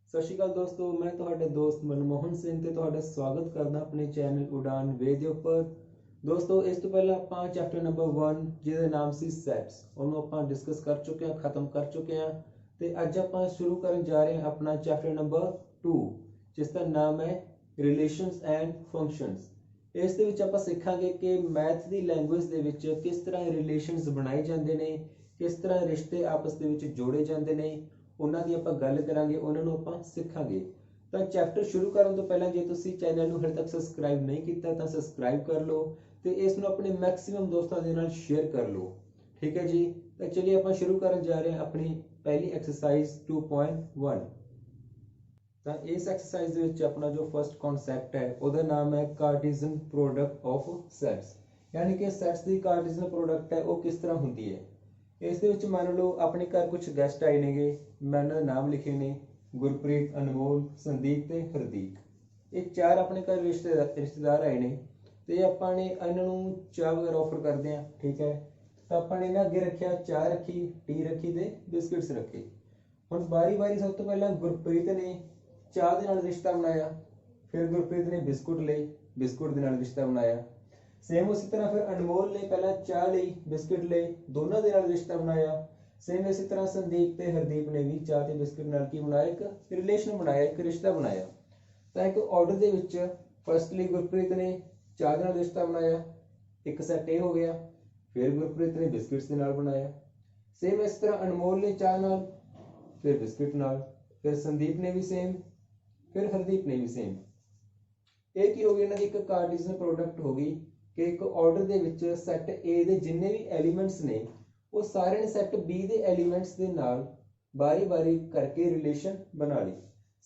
ਸਤਿ ਸ਼੍ਰੀ ਅਕਾਲ ਦੋਸਤੋ, ਮੈਂ ਤੁਹਾਡੇ ਦੋਸਤ ਮਨਮੋਹਨ ਸਿੰਘ ਤੇ ਤੁਹਾਡਾ ਸਵਾਗਤ ਕਰਦਾ ਆਪਣੇ ਚੈਨਲ ਉਡਾਨ ਵੇ ਦੇ ਉੱਪਰ। ਦੋਸਤੋ, ਇਸ ਤੋਂ ਪਹਿਲਾਂ ਆਪਾਂ ਚੈਪਟਰ ਨੰਬਰ 1 ਜਿਹਦਾ ਨਾਮ ਸੀ ਸੈਟਸ, ਉਹਨੂੰ ਆਪਾਂ ਡਿਸਕਸ ਕਰ ਚੁੱਕੇ ਹਾਂ, ਖਤਮ ਕਰ ਚੁੱਕੇ ਹਾਂ। ਤੇ ਅੱਜ ਆਪਾਂ ਸ਼ੁਰੂ ਕਰਨ ਜਾ ਰਹੇ ਹਾਂ ਆਪਣਾ ਚੈਪਟਰ ਨੰਬਰ 2 ਜਿਸ ਦਾ ਨਾਮ ਹੈ ਰਿਲੇਸ਼ਨਸ ਐਂਡ ਫੰਕਸ਼ਨਸ। ਇਸ ਦੇ ਵਿੱਚ ਆਪਾਂ ਸਿੱਖਾਂਗੇ ਕਿ ਮੈਥ ਦੀ ਲੈਂਗੁਏਜ ਦੇ ਵਿੱਚ ਕਿਸ ਤਰ੍ਹਾਂ ਰਿਲੇਸ਼ਨਸ ਬਣਾਏ ਜਾਂਦੇ ਨੇ, ਕਿਸ ਤਰ੍ਹਾਂ ਰਿਸ਼ਤੇ ਆਪਸ ਦੇ ਵਿੱਚ ਜੋੜੇ ਜਾਂਦੇ ਨੇ, ਉਹਨਾਂ ਦੀ ਆਪਾਂ ਗੱਲ ਕਰਾਂਗੇ, ਉਹਨਾਂ ਨੂੰ ਆਪਾਂ ਸਿੱਖਾਂਗੇ। ਤਾਂ ਚੈਪਟਰ ਸ਼ੁਰੂ ਕਰਨ ਤੋਂ ਪਹਿਲਾਂ ਜੇ ਤੁਸੀਂ ਚੈਨਲ ਨੂੰ ਹਜੇ ਤੱਕ ਸਬਸਕ੍ਰਾਈਬ ਨਹੀਂ ਕੀਤਾ ਤਾਂ ਸਬਸਕ੍ਰਾਈਬ ਕਰ ਲਓ ਤੇ ਇਸ ਨੂੰ ਆਪਣੇ ਮੈਕਸਿਮਮ ਦੋਸਤਾਂ ਦੇ ਨਾਲ ਸ਼ੇਅਰ ਕਰ ਲਓ। ਠੀਕ ਹੈ ਜੀ, ਤਾਂ ਚਲਿਏ ਆਪਾਂ ਸ਼ੁਰੂ ਕਰਨ ਜਾ ਰਹੇ ਹਾਂ ਆਪਣੀ ਪਹਿਲੀ ਐਕਸਰਸਾਈਜ਼ 2.1। ਤਾਂ ਇਸ ਐਕਸਰਸਾਈਜ਼ ਦੇ ਵਿੱਚ ਆਪਣਾ ਜੋ ਫਸਟ ਕਨਸੈਪਟ ਹੈ ਉਹਦਾ ਨਾਮ ਹੈ ਕਾਰਟੀਜ਼ਨ ਪ੍ਰੋਡਕਟ ਆਫ ਸੈਟਸ, ਯਾਨੀ ਕਿ ਸੈਟਸ ਦੀ ਕਾਰਟੀਜ਼ਨ ਪ੍ਰੋਡਕਟ ਹੈ ਉਹ ਕਿਸ ਤਰ੍ਹਾਂ ਹੁੰਦੀ ਹੈ। ਇਸ ਦੇ ਵਿੱਚ ਮੰਨ ਲਓ ਆਪਣੇ ਘਰ ਕੁਝ ਗੈਸਟ ਆਏ ਨੇਗੇ, ਮੈਂ ਉਹਨਾਂ ਦੇ ਨਾਮ ਲਿਖੇ ਨੇ ਗੁਰਪ੍ਰੀਤ, ਅਨਮੋਲ, ਸੰਦੀਪ ਤੇ ਹਰਦੀਪ। ਇਹ ਚਾਰ ਆਪਣੇ ਘਰ ਰਿਸ਼ਤੇਦਾਰ ਆਏ ਨੇ ਤੇ ਆਪਾਂ ਨੇ ਇਹਨਾਂ ਨੂੰ ਚਾਹ ਵਗੈਰਾ ਆਫਰ ਕਰਦੇ ਹਾਂ। ਠੀਕ ਹੈ, ਤਾਂ ਆਪਾਂ ਨੇ ਇਹਨਾਂ ਅੱਗੇ ਰੱਖਿਆ ਚਾਹ ਰੱਖੀ, ਟੀ ਰੱਖੀ ਤੇ ਬਿਸਕਿਟਸ ਰੱਖੇ। ਹੁਣ ਵਾਰੀ ਵਾਰੀ ਸਭ ਤੋਂ ਪਹਿਲਾਂ ਗੁਰਪ੍ਰੀਤ ਨੇ ਚਾਹ ਦੇ ਨਾਲ ਰਿਸ਼ਤਾ ਬਣਾਇਆ, ਫਿਰ ਗੁਰਪ੍ਰੀਤ ਨੇ ਬਿਸਕੁਟ ਲਏ, ਬਿਸਕੁਟ ਦੇ ਨਾਲ ਰਿਸ਼ਤਾ ਬਣਾਇਆ। ਸੇਮ ਉਸੇ ਤਰ੍ਹਾਂ ਫਿਰ ਅਨਮੋਲ ਨੇ ਪਹਿਲਾਂ ਚਾਹ ਲਈ, ਬਿਸਕਿਟ ਲਏ, ਦੋਨਾਂ ਦੇ ਨਾਲ ਰਿਸ਼ਤਾ ਬਣਾਇਆ। ਸੇਮ ਇਸੇ ਤਰ੍ਹਾਂ ਸੰਦੀਪ ਤੇ ਹਰਦੀਪ ਨੇ ਵੀ ਚਾਹ ਤੇ ਬਿਸਕਿਟ ਨਾਲ ਕੀ ਬਣਾਇਆ, ਇੱਕ ਰਿਲੇਸ਼ਨ ਬਣਾਇਆ, ਇੱਕ ਰਿਸ਼ਤਾ ਬਣਾਇਆ। ਤਾਂ ਇੱਕ ਆਰਡਰ ਦੇ ਵਿੱਚ ਫਸਟਲੀ ਗੁਰਪ੍ਰੀਤ ਨੇ ਚਾਹ ਦੇ ਨਾਲ ਰਿਸ਼ਤਾ ਬਣਾਇਆ, ਇੱਕ ਸੈਟ ਇਹ ਹੋ ਗਿਆ। ਫਿਰ ਗੁਰਪ੍ਰੀਤ ਨੇ ਬਿਸਕਿਟਸ ਦੇ ਨਾਲ ਬਣਾਇਆ। ਸੇਮ ਇਸ ਤਰ੍ਹਾਂ ਅਨਮੋਲ ਨੇ ਚਾਹ ਨਾਲ, ਫਿਰ ਬਿਸਕਿਟ ਨਾਲ, ਫਿਰ ਸੰਦੀਪ ਨੇ ਵੀ ਸੇਮ, ਫਿਰ ਹਰਦੀਪ ਨੇ ਵੀ ਸੇਮ। ਇਹ ਕੀ ਹੋ ਗਈ, ਇਹਨਾਂ ਦੀ ਇੱਕ ਕਾਰਟੀਜ਼ਨ ਪ੍ਰੋਡਕਟ ਹੋ ਗਈ ਕਿ ਇੱਕ ਆਰਡਰ ਦੇ ਵਿੱਚ ਸੈੱਟ A ਦੇ ਜਿੰਨੇ ਵੀ ਐਲੀਮੈਂਟਸ ਨੇ ਉਹ ਸਾਰਿਆਂ ਨੇ ਸੈੱਟ B ਦੇ ਐਲੀਮੈਂਟਸ ਦੇ ਨਾਲ ਬਾਰੀ-ਬਾਰੀ ਕਰਕੇ ਰਿਲੇਸ਼ਨ ਬਣਾ ਲਈ।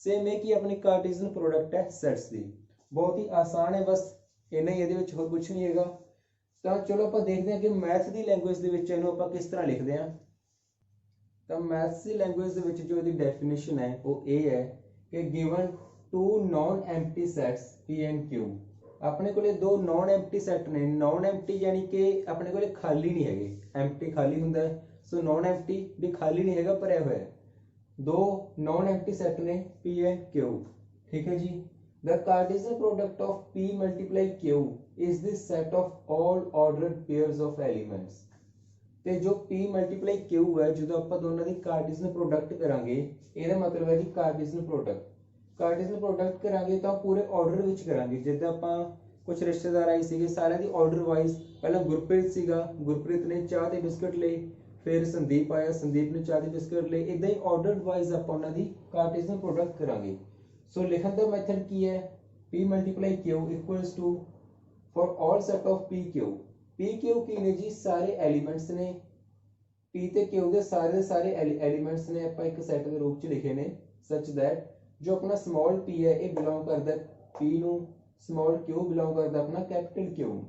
ਸੇਮ ਇਹ ਕਿ ਆਪਣੀ ਕਾਰਟੀਜ਼ਨ ਪ੍ਰੋਡਕਟ ਹੈ ਸੈਟਸ ਦੀ। ਬਹੁਤ ਹੀ ਆਸਾਨ ਹੈ, ਬਸ ਇੰਨਾ ਹੀ, ਇਹਦੇ ਵਿੱਚ ਹੋਰ ਕੁਝ ਨਹੀਂ ਹੈਗਾ। ਤਾਂ ਚਲੋ ਆਪਾਂ ਦੇਖਦੇ ਹਾਂ ਕਿ ਮੈਥ ਦੀ ਲੈਂਗੁਏਜ ਦੇ ਵਿੱਚ ਇਹਨੂੰ ਆਪਾਂ ਕਿਸ ਤਰ੍ਹਾਂ ਲਿਖਦੇ ਹਾਂ। ਤਾਂ ਮੈਥਸ ਦੀ ਲੈਂਗੁਏਜ ਦੇ ਵਿੱਚ ਜੋ ਇਹਦੀ ਡੈਫੀਨੇਸ਼ਨ ਹੈ ਉਹ ਇਹ ਹੈ ਕਿ given two non empty sets P and Q, ਆਪਣੇ ਕੋਲੇ ਦੋ ਨॉन ਐਮਪਟੀ ਸੈੱਟ ਨੇ। ਨॉन ਐਮਪਟੀ ਯਾਨੀ ਕਿ ਆਪਣੇ ਕੋਲੇ ਖਾਲੀ ਨਹੀਂ ਹੈਗੇ, ਐਮਪਟੀ ਖਾਲੀ ਹੁੰਦਾ ਹੈ, ਸੋ ਨॉन ਐਮਪਟੀ ਵੀ ਖਾਲੀ ਨਹੀਂ ਹੈਗਾ, ਭਰਿਆ ਹੋਇਆ ਹੈ। ਦੋ ਨॉन ਐਮਪਟੀ ਸੈੱਟ ਨੇ P and Q। ਠੀਕ ਹੈ ਜੀ, the Cartesian product of P multiply Q is the set of all ordered pairs of elements। ਤੇ ਜੋ P ਮਲਟੀਪਲਾਈ Q ਹੈ, ਜਦੋਂ ਆਪਾਂ ਦੋਨਾਂ ਦੀ ਕਾਰਟੀਜ਼ਨ ਪ੍ਰੋਡਕਟ ਕਰਾਂਗੇ, ਇਹਦਾ ਮਤਲਬ ਹੈ ਜੀ ਕਾਰਟੀਜ਼ਨ ਪ੍ਰੋਡਕਟ। ਕਾਰਟੀਜ਼ਨ ਪ੍ਰੋਡਕਟ ਕਰਾਂਗੇ ਤਾਂ ਪੂਰੇ ਆਰਡਰ ਵਿੱਚ ਕਰਾਂਗੇ। ਜਿੱਦਾਂ ਆਪਾਂ ਕੁਝ ਰਿਸ਼ਤੇਦਾਰ ਆਏ ਸੀਗੇ, ਸਾਰਿਆਂ ਦੀ ਆਰਡਰ ਵਾਈਜ਼, ਪਹਿਲਾਂ ਗੁਰਪ੍ਰੀਤ ਸੀਗਾ, ਗੁਰਪ੍ਰੀਤ ਨੇ ਚਾਹ ਤੇ ਬਿਸਕੁਟ ਲਏ, ਫਿਰ ਸੰਦੀਪ ਆਇਆ, ਸੰਦੀਪ ਨੇ ਚਾਹ ਤੇ ਬਿਸਕੁਟ ਲਏ। ਇਦਾਂ ਹੀ ਆਰਡਰ ਵਾਈਜ਼ ਆਪਾਂ ਉਹਨਾਂ ਦੀ ਕਾਰਟੀਜ਼ਨ ਪ੍ਰੋਡਕਟ ਕਰਾਂਗੇ। ਸੋ ਲਿਖਣ ਦਾ ਮੈਥਡ ਕੀ ਹੈ, P multiply Q equals to for all set of P Q। P Q ਕੀ ਨੇ ਜੀ, ਸਾਰੇ ਐਲੀਮੈਂਟਸ ਨੇ। P ਤੇ Q ਦੇ ਸਾਰੇ ਐਲੀਮੈਂਟਸ ਨੇ ਆਪਾਂ ਇੱਕ ਸੈਟ ਦੇ ਰੂਪ ਚ ਲਿਖੇ ਨੇ, ਸੱਚ ਦੈਟ ਜੋ ਆਪਣਾ ਸਮਾਲ p ਹੈ ਇਹ ਬਿਲੋਂਗ ਕਰਦਾ P ਨੂੰ, ਸਮਾਲ q ਬਿਲੋਂਗ ਕਰਦਾ ਆਪਣਾ ਕੈਪੀਟਲ Q ਨੂੰ।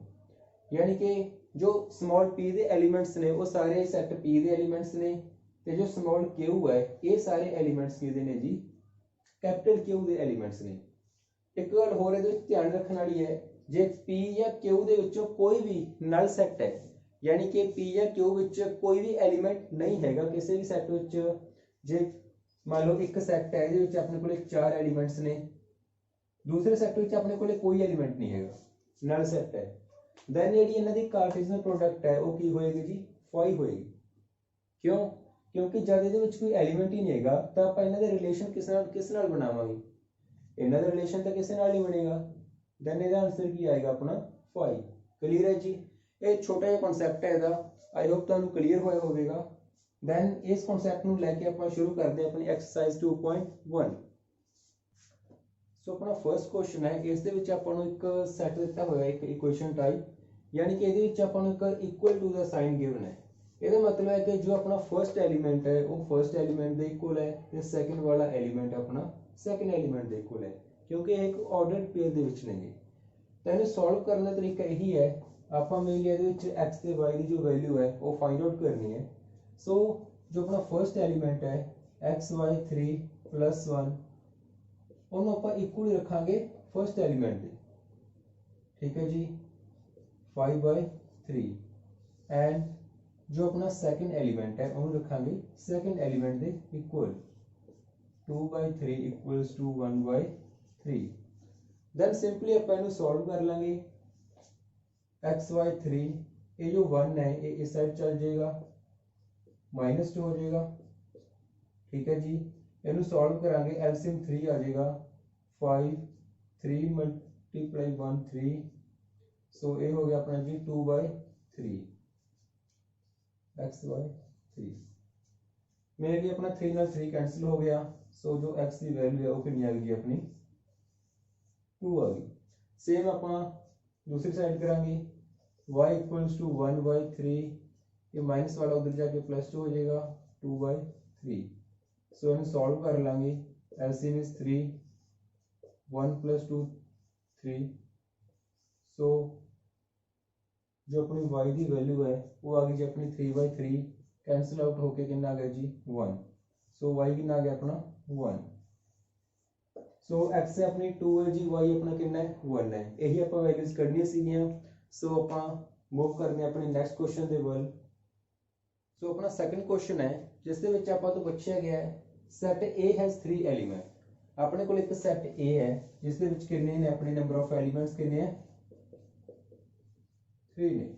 ਯਾਨੀ ਕਿ ਜੋ ਸਮਾਲ p ਦੇ ਐਲੀਮੈਂਟਸ ਨੇ ਉਹ ਸਾਰੇ ਸੈਟ P ਦੇ ਐਲੀਮੈਂਟਸ ਨੇ, ਤੇ ਜੋ ਸਮਾਲ q ਹੈ ਇਹ ਸਾਰੇ ਐਲੀਮੈਂਟਸ ਕਿਹਦੇ ਨੇ ਜੀ, ਕੈਪੀਟਲ Q ਦੇ ਐਲੀਮੈਂਟਸ ਨੇ। ਇੱਕ ਗੱਲ ਹੋਰ ਇਹਦੇ ਵਿੱਚ ਧਿਆਨ ਰੱਖਣ ਵਾਲੀ ਹੈ, ਜੇ P ਜਾਂ Q ਦੇ ਵਿੱਚੋਂ ਕੋਈ ਵੀ ਨਲ ਸੈੱਟ ਹੈ, ਯਾਨੀ ਕਿ P ਜਾਂ Q ਵਿੱਚ ਕੋਈ ਵੀ ਐਲੀਮੈਂਟ ਨਹੀਂ ਹੈਗਾ ਕਿਸੇ ਵੀ ਸੈੱਟ ਵਿੱਚ। ਜੇ ਮੰਨ ਲਓ ਇੱਕ ਸੈੱਟ ਹੈ, ਇਹਦੇ ਵਿੱਚ ਆਪਣੇ ਕੋਲੇ ਚਾਰ ਐਲੀਮੈਂਟਸ ਨੇ, ਦੂਸਰੇ ਸੈੱਟ ਵਿੱਚ ਆਪਣੇ ਕੋਲੇ ਕੋਈ ਐਲੀਮੈਂਟ ਨਹੀਂ ਹੈਗਾ, ਨਲ ਸੈੱਟ ਹੈ, ਦੈਨ ਜਿਹੜੀ ਇਹਨਾਂ ਦੀ ਕਾਰਟੀਜ਼ਨ ਪ੍ਰੋਡਕਟ ਹੈ ਉਹ ਕੀ ਹੋਏਗੀ ਜੀ, ਫਾਈ ਹੋਏਗੀ। ਕਿਉਂ? ਕਿਉਂਕਿ ਜਦ ਇਹਦੇ ਵਿੱਚ ਕੋਈ ਐਲੀਮੈਂਟ ਹੀ ਨਹੀਂ ਹੈਗਾ ਤਾਂ ਆਪਾਂ ਇਹਨਾਂ ਦੇ ਰਿਲੇਸ਼ਨ ਕਿਸ ਨਾਲ ਬਣਾਵਾਂਗੇ, ਇਹਨਾਂ ਦਾ ਰਿਲੇਸ਼ਨ ਤਾਂ ਕਿਸੇ ਨਾਲ ਨਹੀਂ ਬਣੇਗਾ। ਦੈਨ ਇਹਦਾ ਆਨਸਰ ਕੀ ਆਏਗਾ ਆਪਣਾ, ਫਾਈ। ਕਲੀਅਰ ਹੈ ਜੀ, ਇਹ ਛੋਟਾ ਜਿਹਾ ਕਨਸੈਪਟ ਹੈ ਇਹਦਾ, ਆਈ ਹੋਪ ਤੁਹਾਨੂੰ ਕਲੀਅਰ ਹੋਇਆ ਹੋਵੇਗਾ। ਦੈਨ ਇਸ ਕਨਸੈਪਟ ਨੂੰ ਲੈ ਕੇ ਆਪਾਂ ਸ਼ੁਰੂ ਕਰਦੇ ਹਾਂ ਆਪਣੀ ਐਕਸਰਸਾਈਜ਼ 2.1। ਸੋ ਆਪਣਾ ਫਰਸਟ ਕੁਐਸਚਨ ਹੈ, ਇਸ ਦੇ ਵਿੱਚ ਆਪਾਂ ਨੂੰ ਇੱਕ ਸੈੱਟ ਦਿੱਤਾ ਹੋਇਆ, ਇੱਕ ਇਕੁਏਸ਼ਨ ਟਾਈਪ, ਯਾਨੀ ਕਿ ਇਹਦੇ ਵਿੱਚ ਆਪਾਂ ਨੂੰ ਇੱਕ ਇਕੁਅਲ ਟੂ ਦਾ ਸਾਈਨ ਗਿਵਨ ਹੈ। ਇਹਦਾ ਮਤਲਬ ਹੈ ਕਿ ਜੋ ਆਪਣਾ ਫਰਸਟ ਐਲੀਮੈਂਟ ਹੈ ਉਹ ਫਰਸਟ ਐਲੀਮੈਂਟ ਦੇ ਇਕੁਅਲ ਹੈ ਤੇ ਸੈਕੰਡ ਵਾਲਾ ਐਲੀਮੈਂਟ ਆਪਣਾ ਸੈਕੰਡ ਐਲੀਮੈਂਟ ਦੇ ਇਕੁਅਲ ਹੈ, ਕਿਉਂਕਿ ਇਹ ਇੱਕ ਆਰਡਰਡ ਪੇਅਰ ਦੇ ਵਿੱਚ ਨਹੀਂ। ਤਾਂ ਇਹਨੂੰ ਸੋਲਵ ਕਰਨ ਦਾ ਤਰੀਕਾ ਇਹੀ ਹੈ, ਆਪਾਂ ਮੇਨਲੀ ਇਹਦੇ ਵਿੱਚ x ਤੇ y ਦੀ ਜੋ ਵੈਲਿਊ ਹੈ ਉਹ ਫਾਈਂਡ ਆਊਟ ਕਰਨੀ ਹੈ। ਸੋ ਜੋ ਆਪਣਾ ਫਰਸਟ ਐਲੀਮੈਂਟ ਹੈ xy 3 + 1, ਉਹਨੂੰ ਆਪਾਂ ਇਕੁਅਲ ਰੱਖਾਂਗੇ ਫਰਸਟ ਐਲੀਮੈਂਟ ਦੇ। ਠੀਕ ਹੈ ਜੀ, 5/3। ਐਂਡ ਜੋ ਆਪਣਾ ਸੈਕੰਡ ਐਲੀਮੈਂਟ ਹੈ ਉਹਨੂੰ ਰੱਖਾਂਗੇ ਸੈਕੰਡ ਐਲੀਮੈਂਟ ਦੇ equal. 2/3 equals to 1/3। Then simply ਆਪਾਂ ਇਹਨੂੰ ਸੋਲਵ ਕਰ ਲਾਂਗੇ। x/3 ये जो 1 है ये इस साइड चल जाएगा, -2 हो जाएगा। ठीक है जी, इनू सॉल्व करांगे, एलसीएम 3 आ जाएगा 5, 3 × 1 3, सो ये हो गया अपना जी 2/3 x/3। मेरे लिए अपना 3 ਨਾਲ 3 कैंसिल हो गया, सो जो x की वैल्यू है वो कितनी आ गई जी अपनी 2 आ गई। सेम अपना दूसरी साइड करांगे, y इक्वल्स टू 1/3, ये माइनस वाला उधर जाके +2 हो जाएगा 2/3। सो इन्हें सॉल्व कर लांगे, एलसीएम इज 3, 1 + 2 3, सो जो अपनी y की वैल्यू है वो आ गई जी अपनी 3/3, कैंसिल आउट होके कितना आ गया जी 1, सो y कितना आ गया अपना 1। सो x है अपनी 2 है जी, y अपना कितना है 1 है। यही ਆਪਾਂ ਵੈਲਿਊਜ਼ ਕੱਢਣੀਆਂ ਸੀਗੀਆਂ। सो ਆਪਾਂ मूव करते हैं अपने नैक्सट क्वेश्चन के ਵੱਲ। सो अपना सैकंड क्वेश्चन है जिस दे विच आपां तो पूछा गया है सैट ए हैज़ 3 एलिमेंट। अपने कोल एक सैट ए है जिस दे विच कितने ने अपने नंबर ऑफ एलिमेंट्स कितने हैं 3 ने।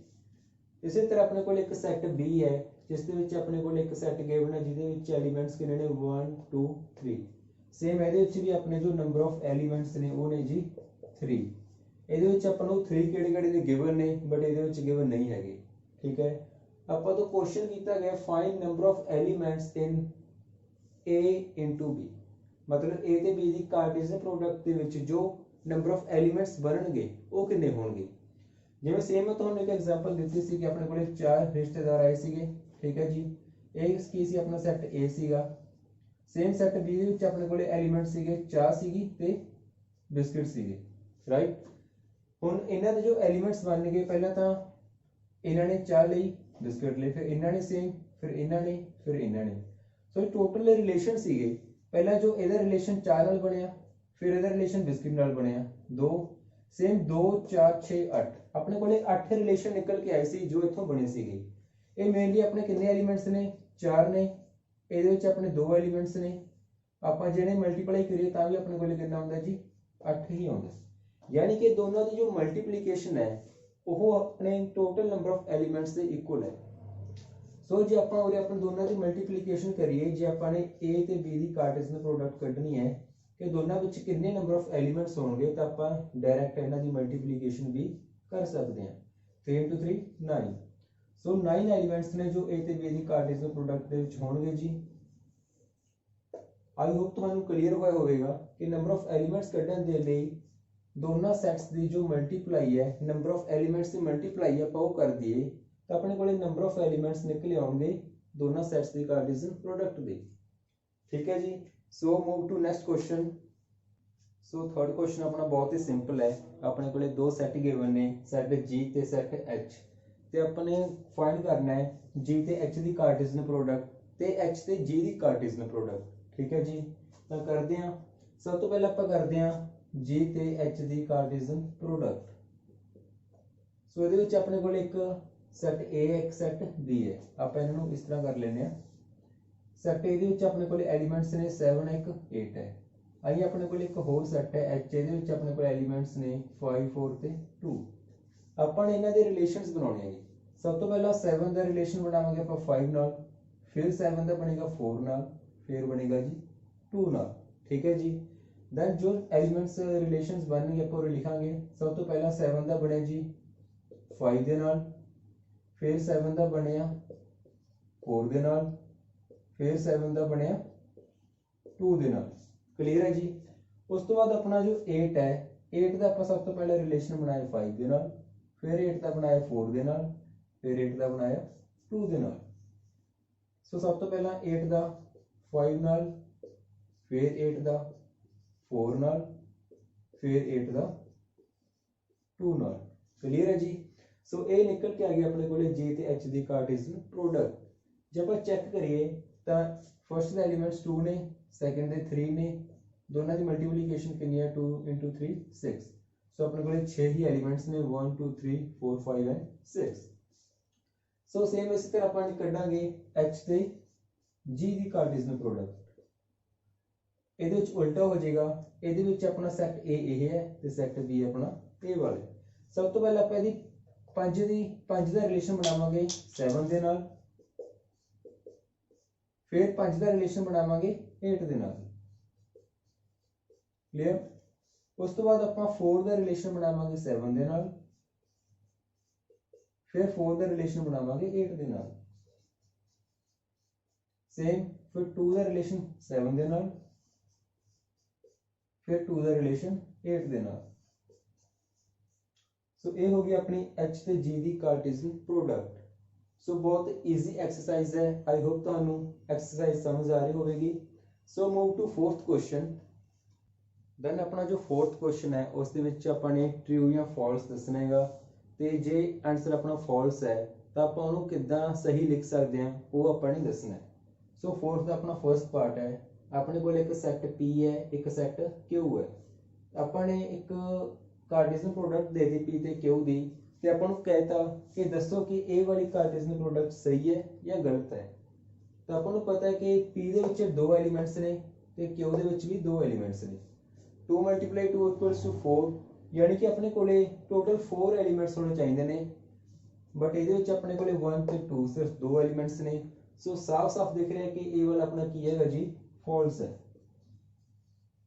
इसी तरह अपने कोल एक सैट बी है जिस दे विच अपने कोल एक सैट गिवन है जिहदे विच एलिमेंट्स कितने ने 1 2 3। सेम ਇਹਦੇ ਵਿੱਚ ਵੀ ਆਪਣੇ जो नंबर ऑफ एलिमेंट्स ने वो ने जी 3। ਇਹਦੇ ਵਿੱਚ ਆਪਾਂ ਨੂੰ 3 ਕਿਹੜੇ-ਕਿਹੜੇ ਦੇ ਗਿਵਨ ਨੇ, ਬਟ ਇਹਦੇ ਵਿੱਚ ਗਿਵਨ ਨਹੀਂ ਹੈਗੇ। ਠੀਕ ਹੈ, ਆਪਾਂ ਤੋਂ ਕੁਐਸਚਨ ਕੀਤਾ ਗਿਆ find number of elements in A into B, मतलब A ਤੇ B ਦੀ ਕਾਰਟੇਸੀਅਨ ਪ੍ਰੋਡਕਟ ਦੇ ਵਿੱਚ ਜੋ ਨੰਬਰ ਆਫ ਐਲੀਮੈਂਟਸ ਬਣਨਗੇ ਉਹ ਕਿੰਨੇ ਹੋਣਗੇ। ਜਿਵੇਂ ਸੇਮ ਮੈਂ ਤੁਹਾਨੂੰ ਇੱਕ ਐਗਜ਼ਾਮਪਲ ਦਿੱਤੀ ਸੀ ਕਿ ਆਪਣੇ ਕੋਲੇ 4 ਰਿਸ਼ਤੇਦਾਰ ਆਏ ਸੀਗੇ। ਠੀਕ ਹੈ ਜੀ, ਇਹ ਕੀ ਸੀ ਆਪਣਾ ਸੈੱਟ A ਸੀਗਾ। ਸੇਮ ਸੈੱਟ B ਦੇ ਵਿੱਚ ਆਪਣੇ ਕੋਲੇ ਐਲੀਮੈਂਟ ਸੀਗੇ ਚਾਹ ਸੀਗੀ ਤੇ ਬਿਸਕਿਟ ਸੀਗੇ, ਰਾਈਟ। ਹੁਣ ਇਹਨਾਂ ਦੇ ਜੋ ਐਲੀਮੈਂਟਸ ਬਣਨਗੇ, ਪਹਿਲਾਂ ਤਾਂ ਇਹਨਾਂ ਨੇ ਚਾਹ ਲਈ, ਬਿਸਕਿਟ ਲਈ, ਫਿਰ ਇਹਨਾਂ ਨੇ ਸੇਮ, ਫਿਰ ਇਹਨਾਂ ਨੇ, ਫਿਰ ਇਹਨਾਂ ਨੇ। ਸੋ ਟੋਟਲ ਰਿਲੇਸ਼ਨ ਸੀਗੇ, ਪਹਿਲਾਂ ਜੋ ਇਹਦਾ ਰਿਲੇਸ਼ਨ ਚਾਹ ਨਾਲ ਬਣਿਆ, ਫਿਰ ਇਹਦਾ ਰਿਲੇਸ਼ਨ ਬਿਸਕਿਟ ਨਾਲ ਬਣਿਆ 2, ਸੇਮ 2 4 6 8, ਆਪਣੇ ਕੋਲੇ 8 ਰਿਲੇਸ਼ਨ ਨਿਕਲ ਕੇ ਆਏ ਸੀ ਜੋ ਇੱਥੋਂ ਬਣੇ ਸੀਗੇ। ਇਹ ਮੇਨਲੀ ਆਪਣੇ ਕਿੰਨੇ ਐਲੀਮੈਂਟਸ ਨੇ 4 ਨੇ, ਇਹਦੇ ਵਿੱਚ ਆਪਣੇ 2 ਐਲੀਮੈਂਟਸ ਨੇ। ਆਪਾਂ ਜਿਹੜੇ ਮਲਟੀਪਲਾਈ ਕਰੀਏ ਤਾਂ ਵੀ ਆਪਣੇ ਕੋਲੇ ਕਿੰਨਾ ਹੁੰਦਾ ਜੀ 8 ਹੀ ਆਉਂਦਾ। यानी कि दोनों की जो मल्टीप्लीकेशन है वो अपने टोटल नंबर ऑफ एलिमेंट्स के इक्वल है। सो जो आप अपने दोनों की मल्टीप्लीकेशन करिए, जो आपने ए ते बी की कार्टेशियन प्रोडक्ट कढ़नी है कि दोनों विच कितने नंबर ऑफ एलिमेंट्स होंगे, तो आप डायरैक्ट इन्हां दी मल्टीप्लीकेशन भी कर सकते हैं। 3 × 3 9, सो 9 एलिमेंट्स ने जो ए ते बी की कार्टेशियन प्रोडक्ट दे विच होणगे जी। आई होप तुहानू क्लीयर होया होवेगा कि नंबर ऑफ एलिमेंट्स कढ़न दे लई दोनों सैट्स की जो मल्टीप्लाई है नंबर ऑफ एलिमेंट्स की मल्टीप्लाई आप कर दिए तो अपने को नंबर ऑफ एलिमेंट्स निकले आउणगे दोनों सैट्स की कार्टेशियन प्रोडक्ट दे। ठीक है जी, so move to next question. So third question अपना बहुत ही सिंपल है। अपने को 2 सैट गिवन ने, सैट जी ते सैट एच, ते अपने फाइंड करना है जी ते एच की कार्टेशियन प्रोडक्ट ते एच ते जी की कार्टेशियन प्रोडक्ट। ठीक है जी, तो करते हैं। सब तो पहले आप करते हैं जी ते एच की कार्टेशियन प्रोडक्ट। सो ਇਹਦੇ ਵਿੱਚ ਆਪਣੇ ਕੋਲ ਇੱਕ ਸੈਟ A ਹੈ, ਇੱਕ ਸੈਟ B ਹੈ। ਆਪਾਂ ਇਹਨਾਂ ਨੂੰ ਇਸ ਤਰ੍ਹਾਂ ਕਰ ਲੈਨੇ ਆ। ਸੈਟ A ਦੇ ਵਿੱਚ ਆਪਣੇ ਕੋਲ ਐਲੀਮੈਂਟਸ ਨੇ 7 1 8 ਹੈ। ਆਈ ਆਪਣੇ ਕੋਲ ਇੱਕ ਹੋਰ ਸੈਟ ਹੈ H, ਇਹਦੇ ਵਿੱਚ ਆਪਣੇ ਕੋਲ ਐਲੀਮੈਂਟਸ ਨੇ 5 4 ਤੇ 2। ਆਪਾਂ ਨੇ ਇਹਨਾਂ ਦੇ ਰਿਲੇਸ਼ਨਸ ਬਣਾਉਣੇ ਹੈਗੇ। ਸਭ ਤੋਂ ਪਹਿਲਾਂ 7 ਦਾ ਰਿਲੇਸ਼ਨ ਬਣਾਵਾਂਗੇ ਆਪਾਂ 5 ਨਾਲ, ਫਿਰ 7 ਦਾ ਬਣੇਗਾ 4 ਨਾਲ, ਫਿਰ ਬਣੇਗਾ ਜੀ 2 ਨਾਲ। ठीक है जी, दैन जो एलिमेंट्स रिलेशंस बनने आप लिखांगे। सब तो पहला 7 का बनया जी 5 के नाल, फिर 7 का बनया 4 के नाल, फिर 7 का बनया 2 के नाल। क्लीयर है जी। उस तो बाद अपना जो 8 है, 8 का आप सब तो पहले रिलेशन बनाया 5 के नाल, फिर 8 का बनाया 4 के नाल, फिर 8 का बनाया 2 के नाल। सो सब तो पहला 8 का 5 नाल, फिर 8 का 4 नाल, फिर 8 का 2 नाल। क्लीयर है जी। सो ये निकल के आ गया अपने को जे ते एच की कार्टेशियन प्रोडक्ट। जब आप चेक करिए तो फर्स्ट के एलिमेंट्स 2 ने, सैकेंड के 3 ने, दोनों की मल्टीप्लीकेशन कितनी है 2 × 3 6। सो अपने को 6 ही एलिमेंट्स ने 1 2 3 4 5 एंड 6। सो सेम इसी तरह अपन कढ़ांगे एच ते जी की कार्टेशियन प्रोडक्ट। ਇਹਦੇ ਵਿੱਚ ਉਲਟਾ ਹੋ ਜਾਏਗਾ, ਇਹਦੇ ਵਿੱਚ ਆਪਣਾ ਸੈਟ A ਇਹ ਹੈ ਤੇ ਸੈਟ B ਆਪਣਾ A ਵਾਲੇ। ਸਭ ਤੋਂ ਪਹਿਲਾਂ ਆਪਾਂ ਇਹਦੀ 5 ਦਾ ਰਿਲੇਸ਼ਨ ਬਣਾਵਾਂਗੇ 7 ਦੇ ਨਾਲ, ਫਿਰ 5 ਦਾ ਰਿਲੇਸ਼ਨ ਬਣਾਵਾਂਗੇ 8 ਦੇ ਨਾਲ। ਕਲੀਅਰ? ਉਸ ਤੋਂ ਬਾਅਦ ਆਪਾਂ 4 ਦਾ ਰਿਲੇਸ਼ਨ ਬਣਾਵਾਂਗੇ 7 ਦੇ ਨਾਲ, ਫਿਰ 4 ਦਾ ਰਿਲੇਸ਼ਨ ਬਣਾਵਾਂਗੇ 8 ਦੇ ਨਾਲ। ਸੇਮ ਫਿਰ 2 ਦਾ ਰਿਲੇਸ਼ਨ 7 ਦੇ ਨਾਲ, ਫਿਰ 2 ਦਾ ਰਿਲੇਸ਼ਨ 8 ਦੇ ਨਾਲ। ਸੋ ਇਹ ਹੋ ਗਈ ਆਪਣੀ H ਤੇ G ਦੀ ਕਾਰਟੇਸੀਅਨ ਪ੍ਰੋਡਕਟ। ਸੋ ਬਹੁਤ ਈਜ਼ੀ ਐਕਸਰਸਾਈਜ਼ ਹੈ। ਆਈ ਹੋਪ ਤੁਹਾਨੂੰ ਐਕਸਰਸਾਈਜ਼ ਸਮਝ ਆ ਰਹੀ ਹੋਵੇਗੀ। So move to 4th question. Then ਆਪਣਾ ਜੋ 4th ਕੁਐਸਚਨ ਹੈ ਉਸ ਦੇ ਵਿੱਚ ਆਪਾਂ ਨੇ ਟਰੂ ਜਾਂ ਫਾਲਸ ਦੱਸਣਾ ਹੈਗਾ, ਤੇ ਜੇ ਆਨਸਰ ਆਪਣਾ ਫਾਲਸ ਹੈ ਤਾਂ ਆਪਾਂ ਉਹਨੂੰ ਕਿੱਦਾਂ ਸਹੀ ਲਿਖ ਸਕਦੇ ਹਾਂ ਉਹ ਆਪਾਂ ਨੇ ਦੱਸਣਾ ਹੈ। ਸੋ 4th ਦਾ ਆਪਣਾ ਫਰਸਟ ਪਾਰਟ ਹੈ, ਆਪਣੇ ਕੋਲ ਇੱਕ ਸੈਟ P ਹੈ, ਇੱਕ ਸੈਟ Q ਹੈ। ਆਪਾਂ ਨੇ ਇੱਕ ਕਾਰਟੇਸੀਅਨ ਪ੍ਰੋਡਕਟ ਦੇ ਦਿੱਤੀ P ਤੇ Q ਦੀ, ਤੇ ਆਪਾਂ ਨੂੰ ਕਹਿਤਾ ਕਿ ਦੱਸੋ ਕਿ ਇਹ ਵਾਲੀ ਕਾਰਟੇਸੀਅਨ ਪ੍ਰੋਡਕਟ ਸਹੀ ਹੈ ਜਾਂ ਗਲਤ ਹੈ। ਤਾਂ ਆਪਾਂ ਨੂੰ ਪਤਾ ਹੈ ਕਿ P ਦੇ ਵਿੱਚ 2 ਐਲੀਮੈਂਟਸ ਨੇ ਤੇ Q ਦੇ ਵਿੱਚ ਵੀ 2 ਐਲੀਮੈਂਟਸ ਨੇ। 2 × 2 = 4, यानी कि अपने कोले टोटल 4 एलिमेंट्स होने चाहिए ने, बट ये अपने कोले 1 ते 2 सिर्फ 2 एलिमेंट्स ने। सो साफ साफ दिख रहा है कि ये वाला अपना की है जी फॉल्स है।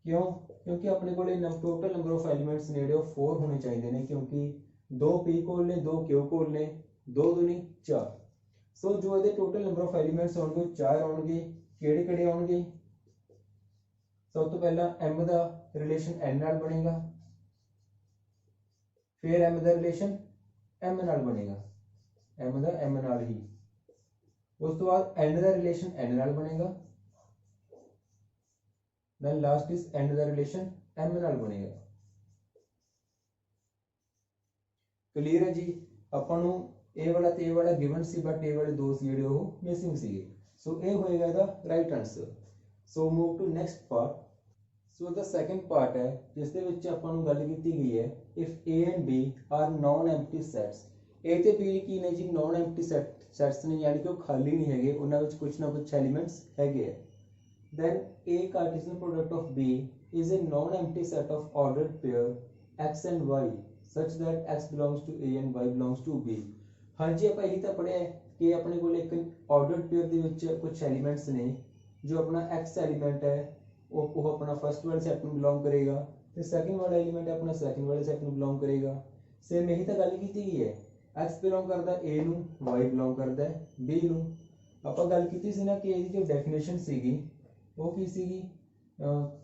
क्यों? क्योंकि अपने कोले टोटल नंबर ऑफ एलिमेंट्स ने 4 होने चाहिए ने, क्योंकि 2 P कोल ने 2 Q कोल ने 2 दूनी 4। सो जो ये टोटल नंबर ऑफ एलिमेंट्स होंगे 4 आउणगे। किहड़े-किहड़े आउणगे? सब तो पहला M का रिलेशन N नाल बनेगा, फिर M का रिलेशन M नाल बनेगा, M का M नाल ही। उस तो बाद N का रिलेशन N नाल बनेगा, देन लास्ट इज N का रिलेशन M नाल बनेगा। क्लियर है जी? अपन नूं ए वाला ते ए वाला गिवन सी, बट ए वाले दो सी जेडे ओह मिसिंग सीगे। सो ए होएगा दा right answer. So move to next part. So the second part है जिस दे विच आपां नूं गल कीती गई है, if A and B are non empty sets. A ते B की ने जी नॉन एम्प्टी सैट्स ने, यानी कि वो खाली नहीं हैगे, उन्हां विच कुछ ना कुछ एलिमेंट्स हैगे है। Then A Cartesian product of B is a non empty set of ordered pair x and y such that x belongs to A and y belongs to B। हाँ जी, ਆਪਾਂ ਇਹੀ ਤਾਂ ਪੜਿਆ ਹੈ ਕਿ ਆਪਣੇ ਕੋਲ ਇੱਕ ਆਰਡਰਡ ਪੇਅਰ ਦੇ ਵਿੱਚ ਕੁਝ ਐਲੀਮੈਂਟਸ ਨੇ, ਜੋ ਆਪਣਾ x ਐਲੀਮੈਂਟ ਹੈ ਉਹ अपना फर्स्ट वाले सेट में बिलोंग करेगा, तो सेकंड वाला एलिमेंट अपना सेकंड वाले सेट में बिलोंग करेगा। सेम यही तो गल की गई है, x बिलोंग करता है A नूं, y बिलोंग करता है B नूं। आपां गल कीती सी ना कि इहदी जो डेफिनेशन सीगी वो की सीगी,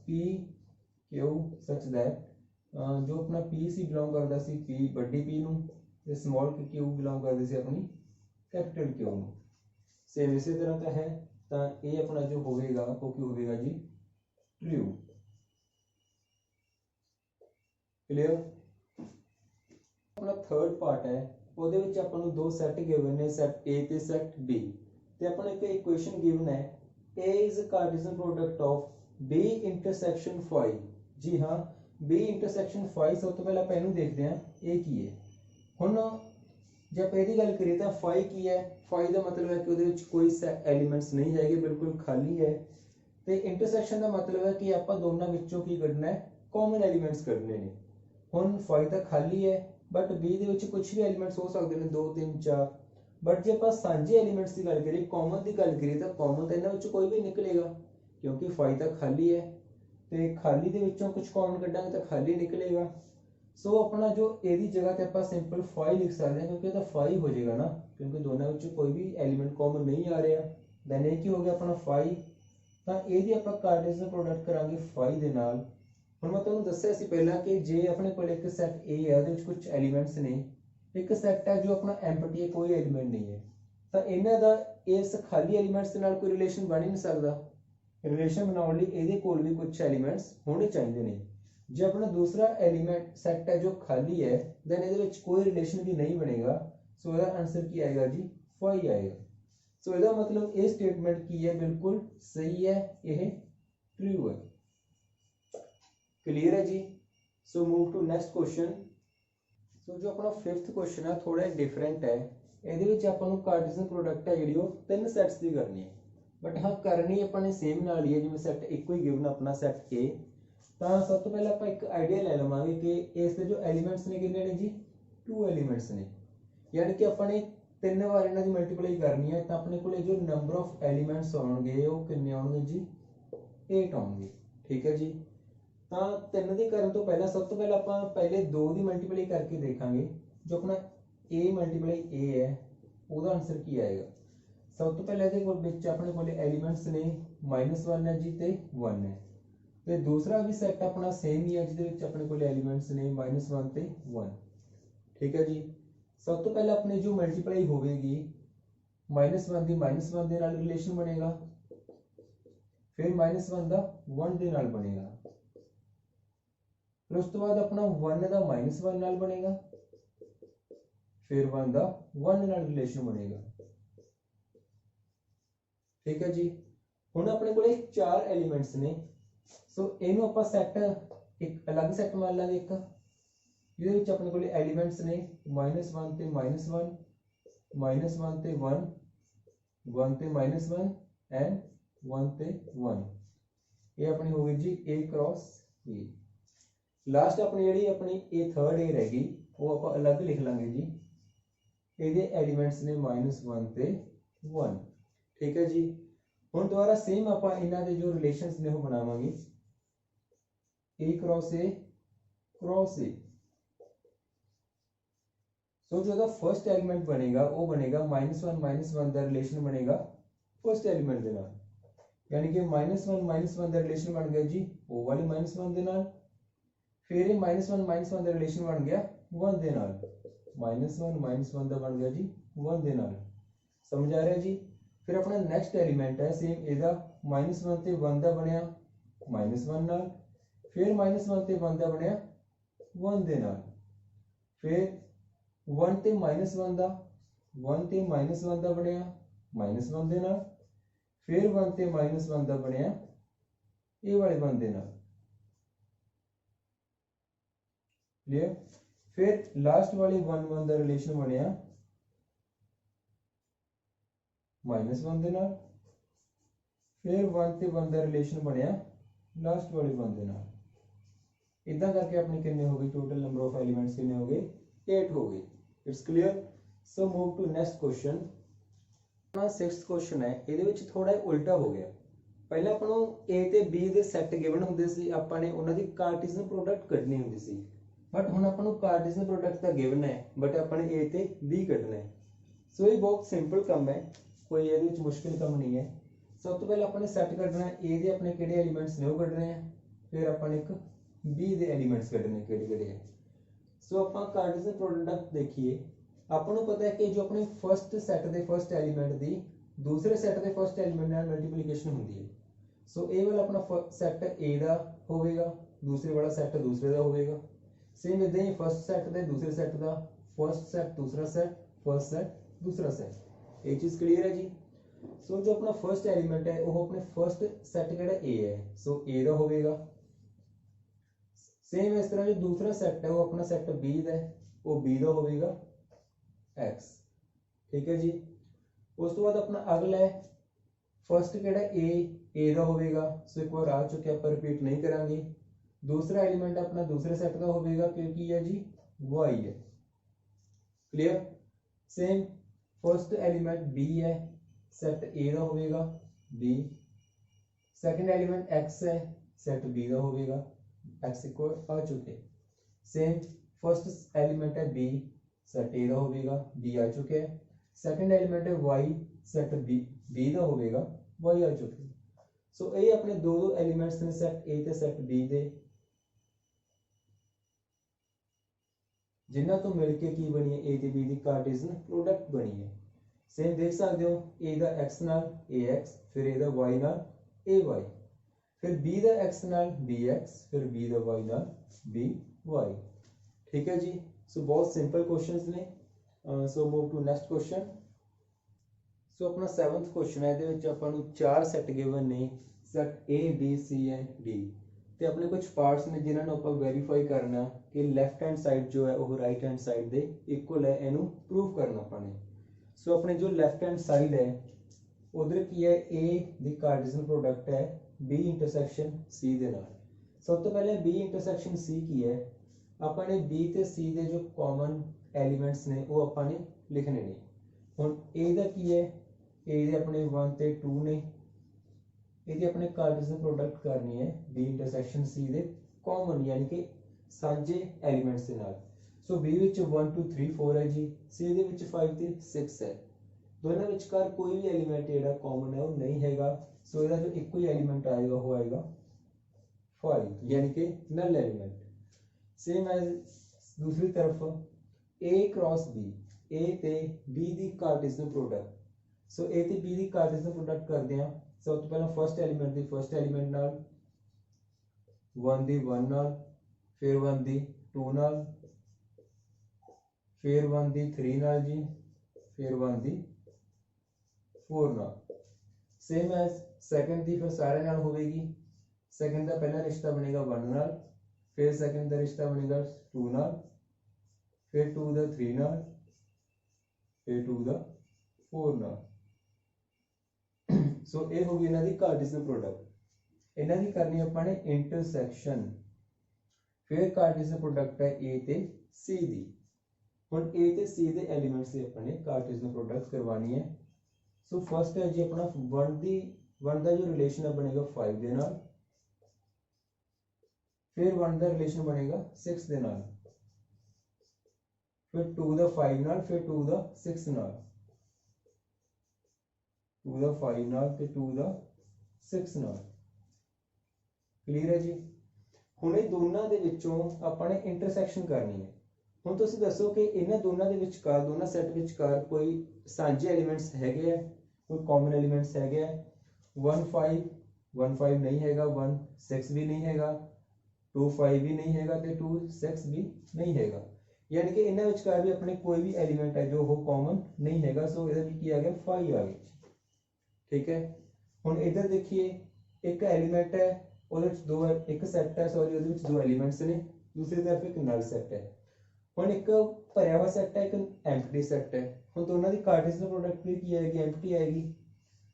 P Q सच दैट जो अपना P सी बिलोंग करता सी P बड़ी P नूं, ते स्मॉल Q बिलोंग करदी सी अपनी कैपिटल Q नूं। सेम इसी तरह का है, तो ये अपना जो होवेगा वो की होवेगा जी ट्रू। क्लियर? अपना थर्ड पार्ट है, ਉਹਦੇ ਵਿੱਚ ਆਪਾਂ ਨੂੰ ਦੋ ਸੈੱਟ ਗਿਵਨ ਨੇ, ਸੈੱਟ A ਤੇ ਸੈੱਟ B, ਤੇ ਆਪਾਂ ਨੂੰ ਇੱਕ ਇਕੁਏਸ਼ਨ ਗਿਵਨ ਹੈ A is a Cartesian product of B intersection phi। ਜੀ ਹਾਂ, B intersection phi। ਸਭ ਤੋਂ ਪਹਿਲਾਂ ਆਪਾਂ ਇਹਨੂੰ ਦੇਖਦੇ ਹਾਂ ਇਹ ਕੀ ਹੈ। ਹੁਣ ਜੇ ਆਪਾਂ ਇਹਦੀ ਗੱਲ ਕਰੀਏ ਤਾਂ phi ਕੀ ਹੈ? phi ਦਾ ਮਤਲਬ ਹੈ ਕਿ ਉਹਦੇ ਵਿੱਚ ਕੋਈ ਐਲੀਮੈਂਟਸ ਨਹੀਂ ਹੈਗੇ, ਬਿਲਕੁਲ ਖਾਲੀ ਹੈ। ਤੇ ਇੰਟਰਸੈਕਸ਼ਨ ਦਾ ਮਤਲਬ ਹੈ ਕਿ ਆਪਾਂ ਦੋਨਾਂ ਵਿੱਚੋਂ ਕੀ ਕੱਢਣਾ ਹੈ? ਕਾਮਨ ਐਲੀਮੈਂਟਸ ਕੱਢਣੇ ਨੇ। ਹੁਣ phi ਤਾਂ ਖਾਲੀ ਹੈ, बट B ਦੇ ਵਿੱਚ ਕੁਝ ਵੀ ਐਲੀਮੈਂਟਸ ਹੋ ਸਕਦੇ ਨੇ 2 3 4, बट ਜੇ ਆਪਾਂ ਸਾਂਝੇ ਐਲੀਮੈਂਟਸ ਦੀ ਗੱਲ ਕਰੀਏ, ਕਾਮਨ ਦੀ ਗੱਲ ਕਰੀਏ, ਤਾਂ ਕਾਮਨ ਤਾਂ ਇਹਨਾਂ ਵਿੱਚੋਂ ਕੋਈ ਵੀ ਨਿਕਲੇਗਾ, ਕਿਉਂਕਿ phi ਤਾਂ ਖਾਲੀ ਹੈ, ਤੇ ਖਾਲੀ ਦੇ ਵਿੱਚੋਂ ਕੁਝ ਕਾਮਨ ਕੱਢਾਂਗੇ ਤਾਂ ਖਾਲੀ ਨਿਕਲੇਗਾ। ਸੋ ਆਪਣਾ ਜੋ ਇਹਦੀ ਜਗ੍ਹਾ ਤੇ ਆਪਾਂ ਸਿੰਪਲ phi ਲਿਖ ਸਕਦੇ ਹਾਂ, ਕਿਉਂਕਿ ਇਹ ਤਾਂ phi ਹੋ ਜਾਏਗਾ ਨਾ, ਕਿਉਂਕਿ ਦੋਨਾਂ ਵਿੱਚੋਂ ਕੋਈ ਵੀ ਐਲੀਮੈਂਟ ਕਾਮਨ ਨਹੀਂ ਆ ਰਿਹਾ। ਦੈਨ ਇਹ ਕੀ ਹੋ ਗਿਆ ਆਪਣਾ phi। ਤਾਂ ਇਹਦੀ ਆਪਾਂ ਕਾਰਟੇशियन प्रोडक्ट करांगे phi ਦੇ ਨਾਲ। ਹੁਣ ਮੈਂ ਤੁਹਾਨੂੰ ਦੱਸਿਆ ਸੀ ਪਹਿਲਾਂ ਕਿ ਜੇ ਆਪਣੇ ਕੋਲ ਇੱਕ ਸੈਟ A ਹੈ, ਉਹਦੇ ਵਿੱਚ ਕੁਝ ਐਲੀਮੈਂਟਸ ਨੇ, ਇੱਕ ਸੈਟ ਹੈ ਜੋ ਆਪਣਾ ਐਮਪਟੀ ਹੈ, ਕੋਈ ਐਲੀਮੈਂਟ ਨਹੀਂ ਹੈ, ਤਾਂ ਇਹਨਾਂ ਦਾ ਇਸ ਖਾਲੀ ਐਲੀਮੈਂਟਸ ਦੇ ਨਾਲ ਕੋਈ ਰਿਲੇਸ਼ਨ ਬਣ ਹੀ ਨਹੀਂ ਸਕਦਾ। ਰਿਲੇਸ਼ਨ ਬਣਾਉਣ ਲਈ ਇਹਦੇ ਕੋਲ ਵੀ ਕੁਝ ਐਲੀਮੈਂਟਸ ਹੋਣੇ ਚਾਹੀਦੇ ਨੇ। ਜੇ ਆਪਣਾ ਦੂਸਰਾ ਐਲੀਮੈਂਟ ਸੈਟ ਹੈ ਜੋ ਖਾਲੀ ਹੈ, ਦੈਨ ਇਹਦੇ ਵਿੱਚ ਕੋਈ ਰਿਲੇਸ਼ਨ ਵੀ ਨਹੀਂ ਬਣੇਗਾ। ਸੋ ਇਹਦਾ ਆਨਸਰ ਕੀ ਆਏਗਾ ਜੀ? phi ਆਏਗਾ। ਸੋ ਇਹਦਾ ਮਤਲਬ ਇਹ ਸਟੇਟਮੈਂਟ ਕੀ ਹੈ? ਬਿਲकुल सही है, यह ट्रू है। क्लियर है जी? So move to next question. So जो अपना 5th क्वेश्चन है थोड़ा डिफरेंट है। ਇਹਦੇ ਵਿੱਚ ਆਪਾਂ ਨੂੰ ਕਾਰਟੇशियन प्रोडक्ट है ਜਿਹੜੀ ਉਹ 3 ਸੈਟਸ ਦੀ ਕਰਨੀ ਹੈ। बट हाँ करनी अपने सेम नाल ही है, जिवें सैट इको ही गिवन अपना सैट ए। तो सब तो पहले आप एक आइडिया ले लवांगे कि इसके जो एलीमेंट्स ने कितने ने जी 2 एलीमेंट्स ने, यानी कि अपने 3 बार इन्हां दी मल्टीप्लाई करनी है, तो अपने कोले जो नंबर ऑफ एलीमेंट्स आउणगे वो कितने आउणगे जी 8 आउणगे। ठीक है जी। तो 3 दी करन तो पहला सब तो पहले आप पहले 2 दी मल्टीप्लाई करके देखांगे। जो अपना a मल्टीप्लाई a है ਉਹਦਾ आंसर की आएगा। सब तो पहले ਇਹਦੇ ਕੋਲ ਵਿੱਚ ਆਪਣੇ ਕੋਲੇ एलिमेंट्स ने -1 है जी ते 1 है, ਤੇ दूसरा भी सेट अपना सेम ही है ਜਿਹਦੇ ਵਿੱਚ ਆਪਣੇ ਕੋਲੇ एलिमेंट्स ने -1 ਤੇ 1। ठीक है जी। सब तो पहले अपनी जो मल्टीप्लाई होगी -1 ਦੀ -1 ਦੇ ਨਾਲ रिलेशन बनेगा, फिर -1 ਦਾ 1 ਦੇ ਨਾਲ बनेगा, फिर उस तो बाद अपना 1 ਦਾ -1 ਨਾਲ बनेगा, फिर 1 ਦਾ 1 ਨਾਲ रिलेशन बनेगा। ठीक है जी। हुण अपने कोले 4 एलिमेंट्स ने, सो इनू आपां सैट एक अलग सैट मान लांगे एक, ਜਿਹਦੇ ਵਿੱਚ ਆਪਣੇ ਕੋਲੇ एलिमेंट्स ने -1 ਤੇ -1 -1 ਤੇ 1 1 ਤੇ -1 एंड 1 ਤੇ 1। ये अपनी हो गई जी a क्रॉस a। लास्ट अपनी ਜਿਹੜੀ ਆਪਣੀ ਇਹ थर्ड a रहेगी वो ਆਪਾਂ अलग लिख ਲਾਂਗੇ जी, ਇਹਦੇ एलिमेंट्स ने -1 ਤੇ 1। ठीक है जी। ਹੁਣ ਦੁਬਾਰਾ सेम ਆਪਾਂ ਇਹਨਾਂ ਦੇ ਜੋ ਰਿਲੇਸ਼ਨਸ ਨੇ ਉਹ ਬਣਾਵਾਂਗੇ a cross a cross a। सो जो दा फर्स्ट एलिमेंट बनेगा वो बनेगा -1 दा रिलेशन बनेगा फर्स्ट एलिमेंट दे नाल, यानी कि -1 दा रिलेशन बन गया जी ओ वाले -1 दे नाल, फिर ये -1 दा रिलेशन बन गया 1 दे नाल, -1 दा बन गया जी 1 दे नाल। समझ आ रहा है जी। फिर अपना नेक्स्ट एलिमेंट है सेम एदा -1 ते 1 दा बनया -1 नाल, फिर -1 ते 1 दा बनया 1 दे नाल, फिर 1 ते -1 दा 1 ते -1 दा बनया -1 दे नाल, फिर 1 ते -1 दा बनया ये वाले 1 दे नाल। क्लियर। फिर लास्ट वाली 1 1 दा रिलेशन बनया -1 दे नाल, फिर 1 ते 1 दा रिलेशन बनया लास्ट वाले 1 दे नाल। इदां करके अपने कितने हो गए टोटल नंबर ऑफ एलिमेंट्स कितने हो गए 8 हो गए। It's clear. So move to next question. अपना 6th क्वेश्चन है, ਇਹਦੇ ਵਿੱਚ ਥੋੜਾ ਉਲਟਾ ਹੋ ਗਿਆ। ਪਹਿਲਾਂ ਆਪਾਂ ਨੂੰ a ਤੇ b ਦੇ ਸੈੱਟ ਗਿਵਨ ਹੁੰਦੇ ਸੀ, ਆਪਾਂ ਨੇ ਉਹਨਾਂ ਦੀ ਕਾਰਟੀਜ਼ਨ ਪ੍ਰੋਡਕਟ ਕੱਢਣੀ ਹੁੰਦੀ ਸੀ, ਬਟ ਹੁਣ ਆਪਾਂ ਨੂੰ ਕਾਰਟੀਜ਼ਨ ਪ੍ਰੋਡਕਟ ਤਾਂ ਗਿਵਨ ਹੈ, ਬਟ ਆਪਾਂ ਨੇ a ਤੇ b ਕੱਢਣਾ ਹੈ। ਸੋ ਇਹ ਬਹੁਤ ਸਿੰਪਲ ਕੰਮ ਹੈ, ਕੋਈ ਇਹਦੇ ਵਿੱਚ ਮੁਸ਼ਕਿਲ ਕੰਮ ਨਹੀਂ ਹੈ। ਸਭ ਤੋਂ ਪਹਿਲਾਂ ਆਪਾਂ ਨੇ ਸੈੱਟ ਕੱਢਣਾ ਹੈ a ਦੇ ਆਪਣੇ ਕਿਹੜੇ ਐਲੀਮੈਂਟਸ ਨੇ ਉਹ ਕੱਢਣੇ ਆ, ਫਿਰ ਆਪਾਂ ਨੇ ਇੱਕ b ਦੇ ਐਲੀਮੈਂਟਸ ਕੱਢਣੇ ਕਿਹੜੇ ਕਿਹੜੇ ਹੈ। ਸੋ ਆਪਾਂ ਕਾਰਟੀਜ਼ਨ ਪ੍ਰੋਡਕਟ ਦੇਖੀਏ। ਆਪਾਂ ਨੂੰ ਪਤਾ ਹੈ ਕਿ ਜੋ ਆਪਣੇ ਫਰਸਟ ਸੈੱਟ ਦੇ ਫਰਸਟ ਐਲੀਮੈਂਟ ਦੀ ਦੂਸਰੇ ਸੈੱਟ ਦੇ ਫਰਸਟ ਐਲੀਮੈਂਟ ਨਾਲ ਮਲਟੀਪਲੀਕੇਸ਼ਨ ਹੁੰਦੀ ਹੈ। ਸੋ ਇਹ ਵਾਲਾ ਆਪਣਾ ਸੈੱਟ a ਦਾ ਹੋਵੇਗਾ, ਦੂਸਰੇ ਵਾਲਾ ਸੈੱਟ ਦੂਸਰੇ ਦਾ ਹੋਵੇਗਾ। सेम इदां ही फर्स्ट सैट दे दूसरे सैट दा, फर्स्ट सैट दूसरा सैट, फर्स्ट सैट दूसरा सैट। ये चीज क्लियर है जी। सो जो अपना फर्स्ट एलिमेंट है वो अपने फर्स्ट सैट केड़ा ए है, सो ए दा होवेगा। सेम इस तरह जो दूसरा सैट है वो अपना सैट बी दा है, वो बी दा होवेगा एक्स। ठीक है जी। उस तो बाद अपना अगला है फर्स्ट केड़ा ए दा होवेगा, सो एक बार आ चुके आप रिपीट नहीं करांगे। दूसरा एलिमेंट अपना दूसरे सेट का होगा क्योंकि ये जी y है। Clear. Same first element b है, सेट a का होगा b। सेकंड एलिमेंट x है, सेट b का होगा x इक्वल आ चुके। सेम फर्स्ट एलिमेंट है b, सेट a का होगा b आ चुके हैं। सेकंड एलिमेंट है y, सेट b का होगा y आ चुके। सो ये अपने दो एलिमेंट्स ने सेट a ते सेट b दे, जिन्हों तो मिलके की बनी है ए ते बी दी कार्टेशियन प्रोडक्ट बनी है। सेम देख सकते हो ए दा x नाल ax, फिर ए दा y नाल ay, फिर b दा x नाल bx, फिर b दा y नाल by। ठीक है जी। सो बहुत सिंपल क्वेश्चंस ने। So move to next question. So अपना 7th क्वेश्चन है, ਇਹਦੇ ਵਿੱਚ ਆਪਾਂ ਨੂੰ 4 ਸੈੱਟ ਗਿਵਨ ਨੇ, set a b c and d, ਤੇ ਆਪਣੇ ਕੁਝ ਪਾਰਟਸ ਨੇ ਜਿਨ੍ਹਾਂ ਨੂੰ ਆਪਾਂ ਵੈਰੀਫਾਈ ਕਰਨਾ ਕਿ ਲੈਫਟ हैंड साइड जो है वो राइट हैंड साइड ਦੇ ਇਕੁਅਲ ਹੈ, ਇਹਨੂੰ ਪ੍ਰੂਫ ਕਰਨਾ ਆਪਾਂ ਨੇ। ਸੋ ਆਪਣੇ ਜੋ ਲੈਫਟ हैंड साइड है उधर की है ए दी कार्टेशियन प्रोडक्ट है बी इंटरसैक्शन सी दे नाल। सब तो पहले बी इंटरसैक्शन सी की है, अपने बी ते सी दे जो कॉमन एलीमेंट्स ने वो अपने लिखने ने। हुण ए दा की है, ए दे अपने 1 ते 2 ने, ਇਹਦੀ अपने कार्टेशियन प्रोडक्ट करनी है बी इंटरसैक्शन सी दे कॉमन यानी कि साझे एलीमेंट्स ਦੇ ਨਾਲ। सो बी ਵਿੱਚ 1 2 3 4 है जी, सी ਦੇ ਵਿੱਚ 5 ਤੇ 6 है। दोनों विचकार कोई भी एलिमेंट ਜਿਹੜਾ कॉमन है वो नहीं हैगा। सो ਇਹਦਾ जो ਇੱਕੋ ਹੀ एलिमेंट आएगा वो आएगा 5 यानी कि नल एलिमेंट। सेम एज दूसरी तरफ ए क्रॉस बी, ए ते बी ਦੀ कार्टेशियन प्रोडक्ट। सो ए ਤੇ बी ਦੀ कार्टेशियन प्रोडक्ट ਕਰਦੇ ਆ। सब तो पहला first element the first element नाल 1 दी 1 नाल, फिर 1 दी 2 नाल, फिर 1 दी 3 नाल जी, फिर 1 दी 4 नाल। सेम एज सेकंड दी फिर सारे नाल होगी। सेकंड का पहला रिश्ता बनेगा 1 नाल, फिर सेकंड का रिश्ता बनेगा 2 नाल, फिर 2 दा 3 नाल, फिर 2 दा 4 नाल। सो ये होगी इन्हां दी कार्टेशियन प्रोडक्ट। इन्हां दी करनी अपने इंटरसैक्शन, फिर कार्टेशियन प्रोडक्ट है ए ते सी दी। हुण ए ते सी दे एलीमेंट्स से अपने कार्टेशियन प्रोडक्ट करवानी है। सो फर्स्ट है जी अपना 1 दा जो रिलेशन है बनेगा 5 दे नाल, फिर 1 दा रिलेशन बनेगा 6 दे नाल, फिर 2 दा 5 नाल, फिर 2 दा 6 नाल, 2 ਦਾ 5 ਨਾਲ ਤੇ 2 ਦਾ 6 ਨਾਲ। ਕਲੀਅਰ ਹੈ ਜੀ। ਹੁਣ ਇਹ ਦੋਨਾਂ ਦੇ ਵਿੱਚੋਂ ਆਪਾਂ ਨੇ ਇੰਟਰਸੈਕਸ਼ਨ ਕਰਨੀ ਹੈ। ਹੁਣ ਤੁਸੀਂ ਦੱਸੋ ਕਿ ਇਹਨਾਂ ਦੋਨਾਂ ਦੇ ਵਿਚਕਾਰ, ਦੋਨਾਂ ਸੈੱਟ ਵਿਚਕਾਰ ਕੋਈ ਸਾਂਝੇ ਐਲੀਮੈਂਟਸ ਹੈਗੇ ਆ, ਕੋਈ ਕਾਮਨ ਐਲੀਮੈਂਟਸ ਹੈਗੇ ਆ। 1 5 ਨਹੀਂ ਹੈਗਾ, 1 6 ਵੀ ਨਹੀਂ ਹੈਗਾ, 2 5 ਵੀ ਨਹੀਂ ਹੈਗਾ ਤੇ 2 6 ਵੀ ਨਹੀਂ ਹੈਗਾ। यानी कि इन्हां विचकार भी अपने कोई भी एलिमेंट है जो वो कॉमन नहीं हैगा। सो इहदा भी की आ गया 5 आ गया। ठीक है, हुण इधर देखिए एक एलिमेंट है, ਉਹਦੇ ਵਿੱਚ ਦੋ ਇੱਕ ਸੈੱਟ ਹੈ, ਸੌਰੀ ਉਹਦੇ ਵਿੱਚ ਦੋ ਐਲੀਮੈਂਟਸ ਨੇ, ਦੂਸਰੀ ਤਰਫ ਇੱਕ ਨਲ ਸੈੱਟ ਹੈ। ਹੁਣ ਇੱਕ ਭਰਿਆ ਹੋਇਆ ਸੈੱਟ ਹੈ, ਇੱਕ ਐਮਪਟੀ ਸੈੱਟ ਹੈ। ਹੁਣ ਦੋਨਾਂ ਦੀ ਕਾਰਟੇशियन प्रोडक्ट ਵੀ ਕੀ ਆਏਗੀ, ਐਮਪਟੀ ਆਏਗੀ,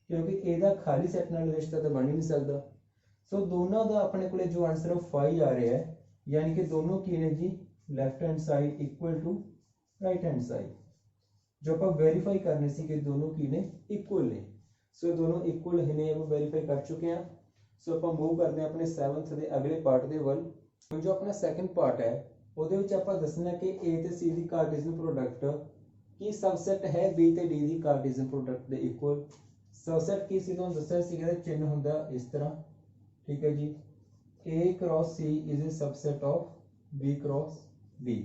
ਕਿਉਂਕਿ ਇਹਦਾ ਖਾਲੀ ਸੈੱਟ ਨਾਲ ਰਿਸ਼ਤਾ ਤਾਂ ਬਣ ਹੀ ਨਹੀਂ ਸਕਦਾ। ਸੋ ਦੋਨਾਂ ਦਾ ਆਪਣੇ ਕੋਲੇ ਜੋ ਆਨਸਰ 5 ਆ ਰਿਹਾ ਹੈ, ਯਾਨੀ ਕਿ ਦੋਨੋਂ ਕੀ ਨੇ ਜੀ, left hand side equal to right hand side. जो आप वेरीफाई करने से कि दोनों की ने इक्वल ने। सो दोनों इक्वल ही ने, आप वेरीफाई कर चुके हैं। सो आप मूव करते हैं अपने 7th के अगले पार्ट के वल। जो अपना सैकेंड पार्ट है ਉਹਦੇ ਵਿੱਚ ਆਪਾਂ ਦੱਸਣਾ ਕਿ A ਤੇ C ਦੀ ਕਾਰਟੇशियन प्रोडक्ट ਕੀ सबसेट है B ਤੇ D ਦੀ ਕਾਰਟੇशियन प्रोडक्ट ਦੇ ਇਕੁਅਲ। सबसेट ਕੀ ਸੀ ਤੁਹਾਨੂੰ ਦੱਸਿਆ ਸੀ ਕਿ ਚਿੰਨ ਹੁੰਦਾ ਇਸ ਤਰ੍ਹਾਂ। ਠੀਕ ਹੈ ਜੀ, A cross C is a subset of B cross B,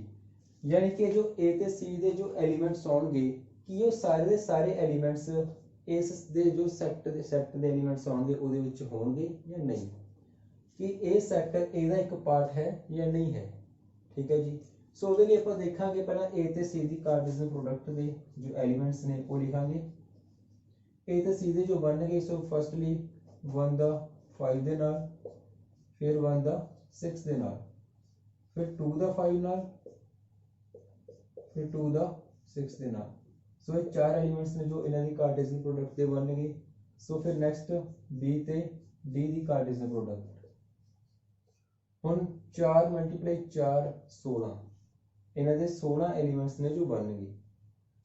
यानी कि जो A ਤੇ C ਦੇ ਜੋ ਐਲੀਮੈਂਟਸ ਆਉਣਗੇ ਕੀ ਉਹ ਸਾਰੇ ਦੇ ਸਾਰੇ ਐਲੀਮੈਂਟਸ ਇਸ ਦੇ ਜੋ ਸੈੱਟ ਦੇ ਐਲੀਮੈਂਟਸ ਆਉਣਗੇ ਉਹਦੇ ਵਿੱਚ ਹੋਣਗੇ ਜਾਂ ਨਹੀਂ, ਕਿ ਇਹ ਸੈੱਟ ਇਹਦਾ ਇੱਕ ਪਾਰਟ ਹੈ ਜਾਂ ਨਹੀਂ ਹੈ। ठीक है जी। सो ਉਹਦੇ ਲਈ ਆਪਾਂ ਦੇਖਾਂਗੇ ਪਹਿਲਾਂ A ਤੇ C ਦੀ ਕਾਰਟੇशियन प्रोडक्ट ਦੇ ਜੋ ਐਲੀਮੈਂਟਸ ਨੇ ਉਹ ਲਿਖਾਂਗੇ। A ਤੇ C ਦੇ ਜੋ ਬਣਨਗੇ, ਸੋ ਫਰਸਟਲੀ 1 ਦਾ 5 ਦੇ ਨਾਲ, फिर 1 ਦਾ 6 ਦੇ ਨਾਲ, फिर 2 ਦਾ 5 ਨਾਲ, फिर 2 ਦਾ 6 ਦੇ ਨਾਲ। सो ਇਹ ਚਾਰ ਐਲੀਮੈਂਟਸ ਨੇ ਜੋ ਇਹਨਾਂ ਦੀ ਕਾਰਟੇशियन प्रोडक्ट ਦੇ ਬਣਨਗੇ। सो फिर नेक्स्ट B ਤੇ D ਦੀ ਕਾਰਟੇशियन प्रोडक्ट। ਹੁਣ 4 × 4 16, ਇਹਨਾਂ ਦੇ 16 ਐਲੀਮੈਂਟਸ ਨੇ ਜੋ ਬਣਨਗੇ।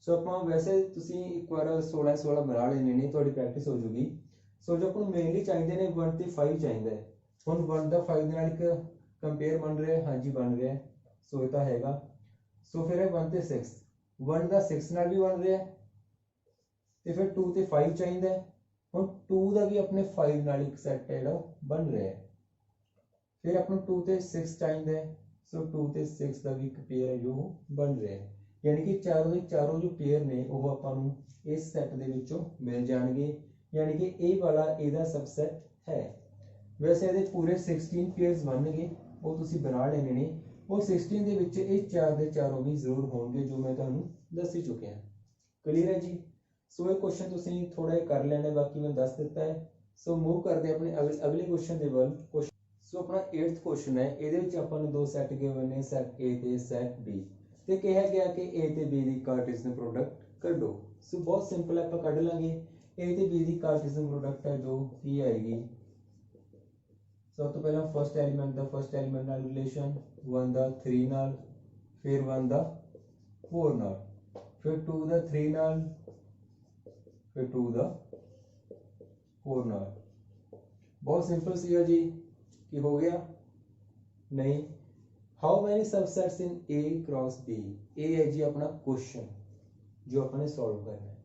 ਸੋ ਆਪਾਂ ਵੈਸੇ ਤੁਸੀਂ ਇੱਕ ਵਾਰ 16 16 ਬਣਾ ਲੈਣੇ ਨੇ, ਤੁਹਾਡੀ ਪ੍ਰੈਕਟਿਸ ਹੋ ਜੂਗੀ। ਸੋ ਜੋ ਆਪਾਂ ਨੂੰ ਮੇਨਲੀ ਚਾਹੀਦੇ ਨੇ 1 ਤੇ 5 ਚਾਹੀਦਾ ਹੈ। ਹੁਣ 1 ਦਾ 5 ਦੇ ਨਾਲ ਇੱਕ ਕੰਪੇਅਰ ਬਣ ਰਿਹਾ ਹੈ, ਹਾਂਜੀ ਬਣ ਰਿਹਾ ਹੈ। ਸੋ ਇਹ ਤਾਂ ਹੈਗਾ। ਸੋ ਫਿਰ ਹੈ 1 ਤੇ 6, 1 ਦਾ 6 ਨਾਲ ਵੀ ਬਣ ਰਿਹਾ ਹੈ ਤੇ ਫਿਰ 2 ਤੇ 5 ਚਾਹੀਦਾ ਹੈ। ਹੁਣ 2 ਦਾ ਵੀ ਆਪਣੇ 5 ਨਾਲ ਇੱਕ ਸੈੱਟ ਹੈ ਜਿਹੜਾ ਬਣ ਰਿਹਾ ਹੈ। फिर अपन 2 ਤੇ 6 चाहिए। सो 2 ਤੇ 6 ਦਾ ਵੀ ਇੱਕ ਪੇਅਰ ਹੈ ਜੋ ਬਣ ਰਿਹਾ ਹੈ, ਯਾਨੀ ਕਿ ਚਾਰੋਂ ਦੇ ਚਾਰੋਂ ਜੋ ਪੇਅਰ ਨੇ ਉਹ ਆਪਾਂ ਨੂੰ ਇਸ ਸੈੱਟ ਦੇ ਵਿੱਚੋਂ ਮਿਲ ਜਾਣਗੇ, ਯਾਨੀ ਕਿ ਇਹ ਵਾਲਾ ਇਹਦਾ ਸਬਸੈਟ ਹੈ। ਵੈਸੇ ਇਹਦੇ ਪੂਰੇ 16 ਪੇਅਰਸ ਬਣਨਗੇ, ਉਹ ਤੁਸੀਂ ਬਣਾ ਲੈਣੇ ਨੇ। ਉਹ 16 ਦੇ ਵਿੱਚ ਇਹ ਚਾਰ ਦੇ ਚਾਰੋਂ ਵੀ ਜ਼ਰੂਰ ਹੋਣਗੇ ਜੋ ਮੈਂ ਤੁਹਾਨੂੰ ਦੱਸ ਹੀ ਚੁੱਕਿਆ। ਕਲੀਅਰ ਹੈ ਜੀ। ਸੋ ਇਹ ਕੁਐਸਚਨ ਤੁਸੀਂ ਥੋੜਾ ਜਿਹਾ ਕਰ ਲੈਣਾ, ਬਾਕੀ ਮੈਂ ਦੱਸ ਦਿੱਤਾ ਹੈ। ਸੋ ਮੂਵ ਕਰਦੇ ਆਪਣੇ ਅਗਲੇ ਕੁਐਸਚਨ ਦੇ ਵੱਲ। ਸੋ ਆਪਣਾ 8th ਕੁਐਸਚਨ ਹੈ, ਇਹਦੇ ਵਿੱਚ ਆਪਾਂ ਨੂੰ ਦੋ ਸੈੱਟ ਗਿਵਨ ਨੇ, ਸੈੱਟ A ਤੇ ਸੈੱਟ B, ਤੇ ਕਿਹਾ ਗਿਆ ਕਿ A ਤੇ B ਦੀ ਕਾਰਟੇशियन प्रोडक्ट ਕੱਢੋ। ਸੋ ਬਹੁਤ ਸਿੰਪਲ ਆਪਾਂ ਕੱਢ ਲਾਂਗੇ। ए ते बी दी कार्टेशियन प्रोडक्ट है जो की आएगी सब तो पहला फर्स्ट एलिमेंट नाल रिलेशन 1 दा 3 नाल फिर 1 दा 4 नाल फिर 2 दा 3 नाल फिर 2 दा 4 नाल। बहुत सिंपल सी है जी कि हो गया नहीं। How many subsets in A cross B, A है जी अपना क्वेश्चन जो अपने सॉल्व करना है।